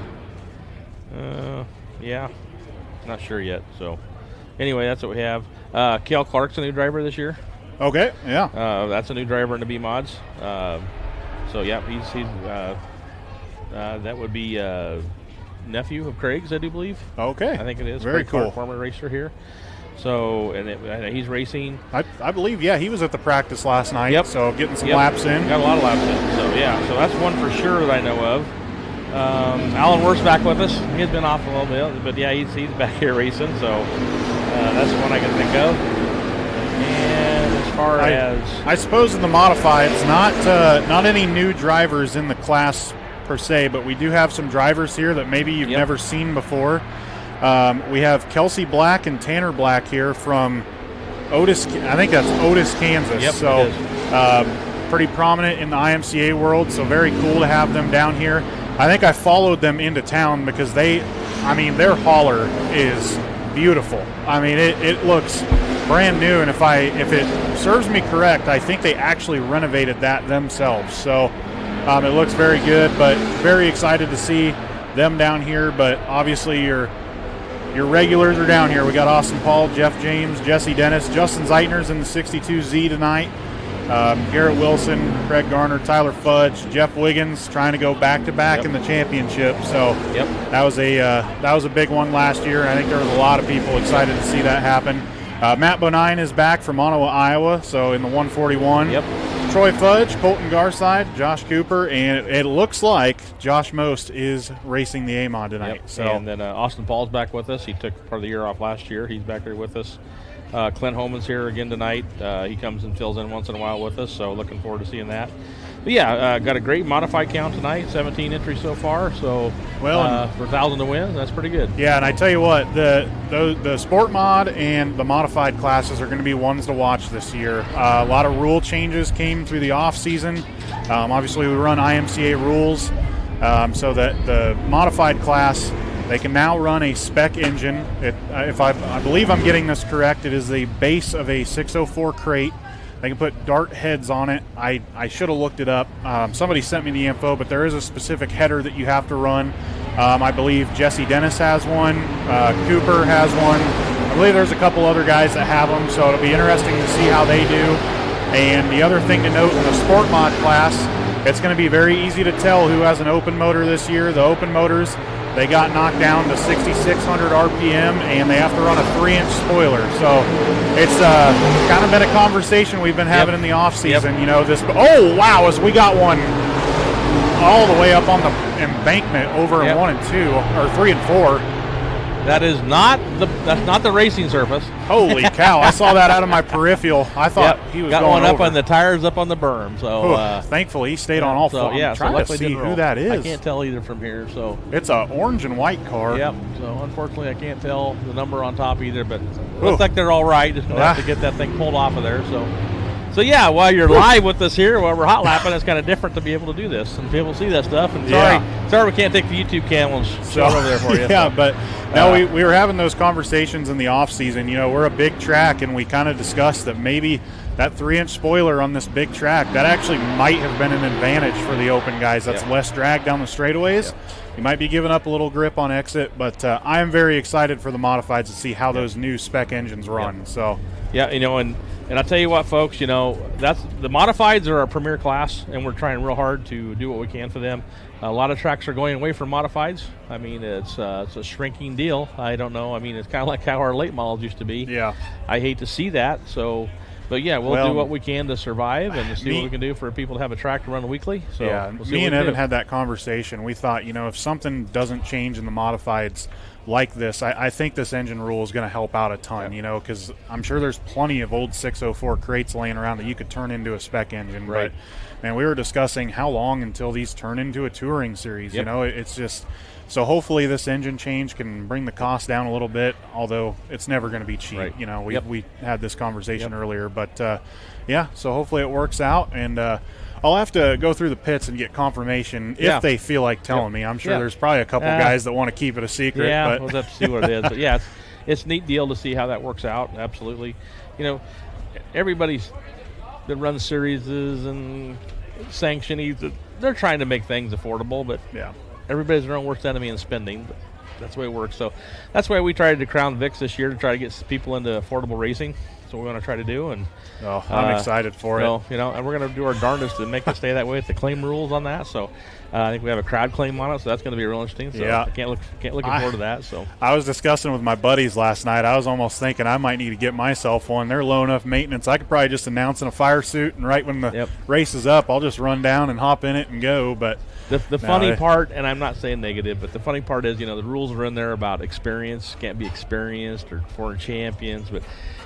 Yeah, not sure yet. So anyway, that's what we have. Cale Clark's a new driver this year. Okay, yeah. That's a new driver in the B mods. So yeah, he's that would be nephew of Craig's, I do believe. Okay, I think it is. Very Craig cool. Clark, former racer here. So he's racing. I believe he was at the practice last night. Yep. So getting some laps in. Got a lot of laps in. So yeah, so that's one for sure that I know of. Alan Worth's back with us. He's been off a little bit, but yeah, he's back here racing. So that's the one I can think of. And as far as I suppose in the modifieds, not any new drivers in the class per se, but we do have some drivers here that maybe you've never seen before. We have Kelsey Black and Tanner Black here from Otis. I think that's Otis, Kansas. Yep, so pretty prominent in the IMCA world. So very cool to have them down here. I think I followed them into town because their hauler is beautiful. I mean, it looks brand new, and if it serves me correct, I think they actually renovated that themselves. So it looks very good, but very excited to see them down here. But obviously your regulars are down here. We got Austin Paul, Jeff James, Jesse Dennis, Justin Zeitner's in the 62Z tonight. Garrett Wilson, Craig Garner, Tyler Fudge, Jeff Wiggins trying to go back-to-back in the championship. So that was a big one last year. I think there was a lot of people excited to see that happen. Matt Bonine is back from Ottawa, Iowa, so in the 141. Troy Fudge, Colton Garside, Josh Cooper, and it looks like Josh Most is racing the A-Mod tonight. So. And then Austin Paul's back with us. He took part of the year off last year. He's back there with us. Clint Holman's here again tonight. He comes and fills in once in a while with us, so looking forward to seeing that. But yeah, got a great modified count tonight, 17 entries so far. So for 1,000 to win, that's pretty good. Yeah, and I tell you what, the sport mod and the modified classes are going to be ones to watch this year. A lot of rule changes came through the off season. Obviously, we run IMCA rules, so that the modified class, they can now run a spec engine. I believe I'm getting this correct, it is the base of a 604 crate. They can put dart heads on it. I should have looked it up. Somebody sent me the info, but there is a specific header that you have to run. I believe Jesse Dennis has one. Cooper has one. I believe there's a couple other guys that have them, so it'll be interesting to see how they do. And the other thing to note in the Sport Mod class, it's going to be very easy to tell who has an open motor this year. The open motors, they got knocked down to 6,600 RPM, and they have to run a 3-inch spoiler. So it's kind of been a conversation we've been having in the off season. You know, as we got one all the way up on the embankment over in 1 and 2 or 3 and 4. That's not the racing surface. Holy cow! I saw that out of my peripheral. I thought he was got going one up over. on the tires up on the berm. So thankfully he stayed on all four. I'm trying to see who that is. I can't tell either from here. So it's a orange and white car. Yep. So unfortunately I can't tell the number on top either. But it looks like they're all right. Just gonna have to get that thing pulled off of there. So yeah, while you're live with us here, while we're hot lapping, it's kind of different to be able to do this and be able to see that stuff. And sorry we can't take the YouTube camera and show it over there for you. Yeah, but no, we were having those conversations in the off season. You know, we're a big track, and we kind of discussed that maybe that 3-inch spoiler on this big track, that actually might have been an advantage for the open guys. That's less drag down the straightaways. You might be giving up a little grip on exit, but I am very excited for the modifieds to see how those new spec engines run. So yeah, you know, and I'll tell you what, folks, you know, that's the modifieds are our premier class, and we're trying real hard to do what we can for them. A lot of tracks are going away from modifieds. I mean, it's a shrinking deal. I don't know. I mean, it's kind of like how our late models used to be. Yeah. I hate to see that. So, but yeah, we'll do what we can to survive and to see what we can do for people to have a track to run weekly. So yeah, we'll see me and Evan had that conversation. We thought, you know, if something doesn't change in the modifieds like this, I think this engine rule is going to help out a ton, you know, because I'm sure there's plenty of old 604 crates laying around that you could turn into a spec engine. Right. But, man, we were discussing how long until these turn into a touring series. You know, it's just – so hopefully this engine change can bring the cost down a little bit, although it's never going to be cheap. Right. You know, we had this conversation earlier. But, yeah, so hopefully it works out. And I'll have to go through the pits and get confirmation if they feel like telling me. I'm sure there's probably a couple guys that want to keep it a secret. Yeah, but we'll have to see what it is. But, yeah, it's a neat deal to see how that works out. Absolutely. You know, everybody that runs series and sanctionees, they're trying to make things affordable, but everybody's their own worst enemy in spending. But that's the way it works. So that's why we tried to crown Vicks this year to try to get people into affordable racing. That's what we want to try to do. And I'm excited for it. You know, and we're going to do our darndest to make it stay that way with the claim rules on that. So I think we have a crowd claim on it, so that's going to be real interesting. So I can't looking forward to that. So I was discussing with my buddies last night. I was almost thinking I might need to get myself one. They're low enough maintenance. I could probably just announce in a fire suit, and right when the race is up, I'll just run down and hop in it and go. But the funny part, and I'm not saying negative, but the funny part is, you know, the rules are in there about experience, can't be experienced or foreign champions. But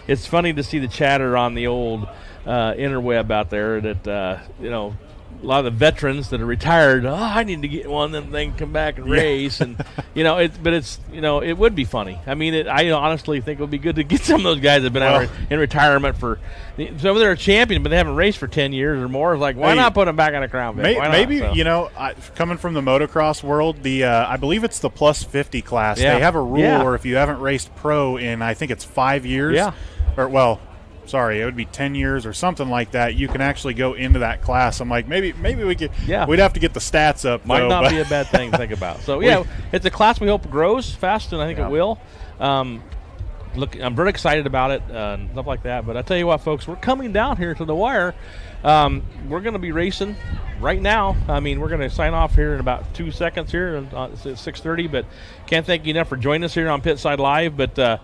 it's funny to see the chatter on the old interweb out there that, you know, a lot of the veterans that are retired, I need to get one, then they can come back and race. And, you know, it would be funny. I mean, I honestly think it would be good to get some of those guys that have been out in retirement for some of them are a champion, but they haven't raced for 10 years or more. It's like, why not put them back on a Crown Vic? Maybe, you know, coming from the motocross world, I believe it's the plus 50 class. They have a rule where if you haven't raced pro in, I think it's 5 years, It would be 10 years or something like that. You can actually go into that class. I'm like, maybe we could. Yeah. We'd have to get the stats up. Might though, not be a bad thing to think about. So it's a class we hope grows fast, and I think it will. Look, I'm very excited about it and stuff like that. But I tell you what, folks, we're coming down here to the wire. We're going to be racing right now. I mean, we're going to sign off here in about 2 seconds here at 6:30. But can't thank you enough for joining us here on Pitside Live. But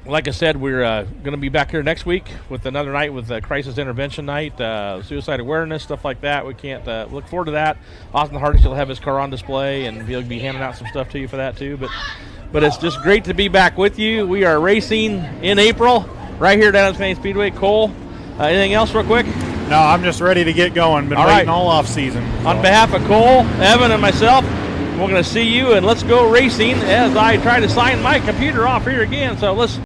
like I said, we're going to be back here next week with another night with Crisis Intervention Night, suicide awareness, stuff like that. We can't look forward to that. Austin Hardest will have his car on display, and he'll be handing out some stuff to you for that too. But it's just great to be back with you. We are racing in April right here at Adams County Speedway. Cole, anything else real quick? No, I'm just ready to get going. Been waiting all off season. So. On behalf of Cole, Evan, and myself, we're going to see you, and let's go racing as I try to sign my computer off here again. So let's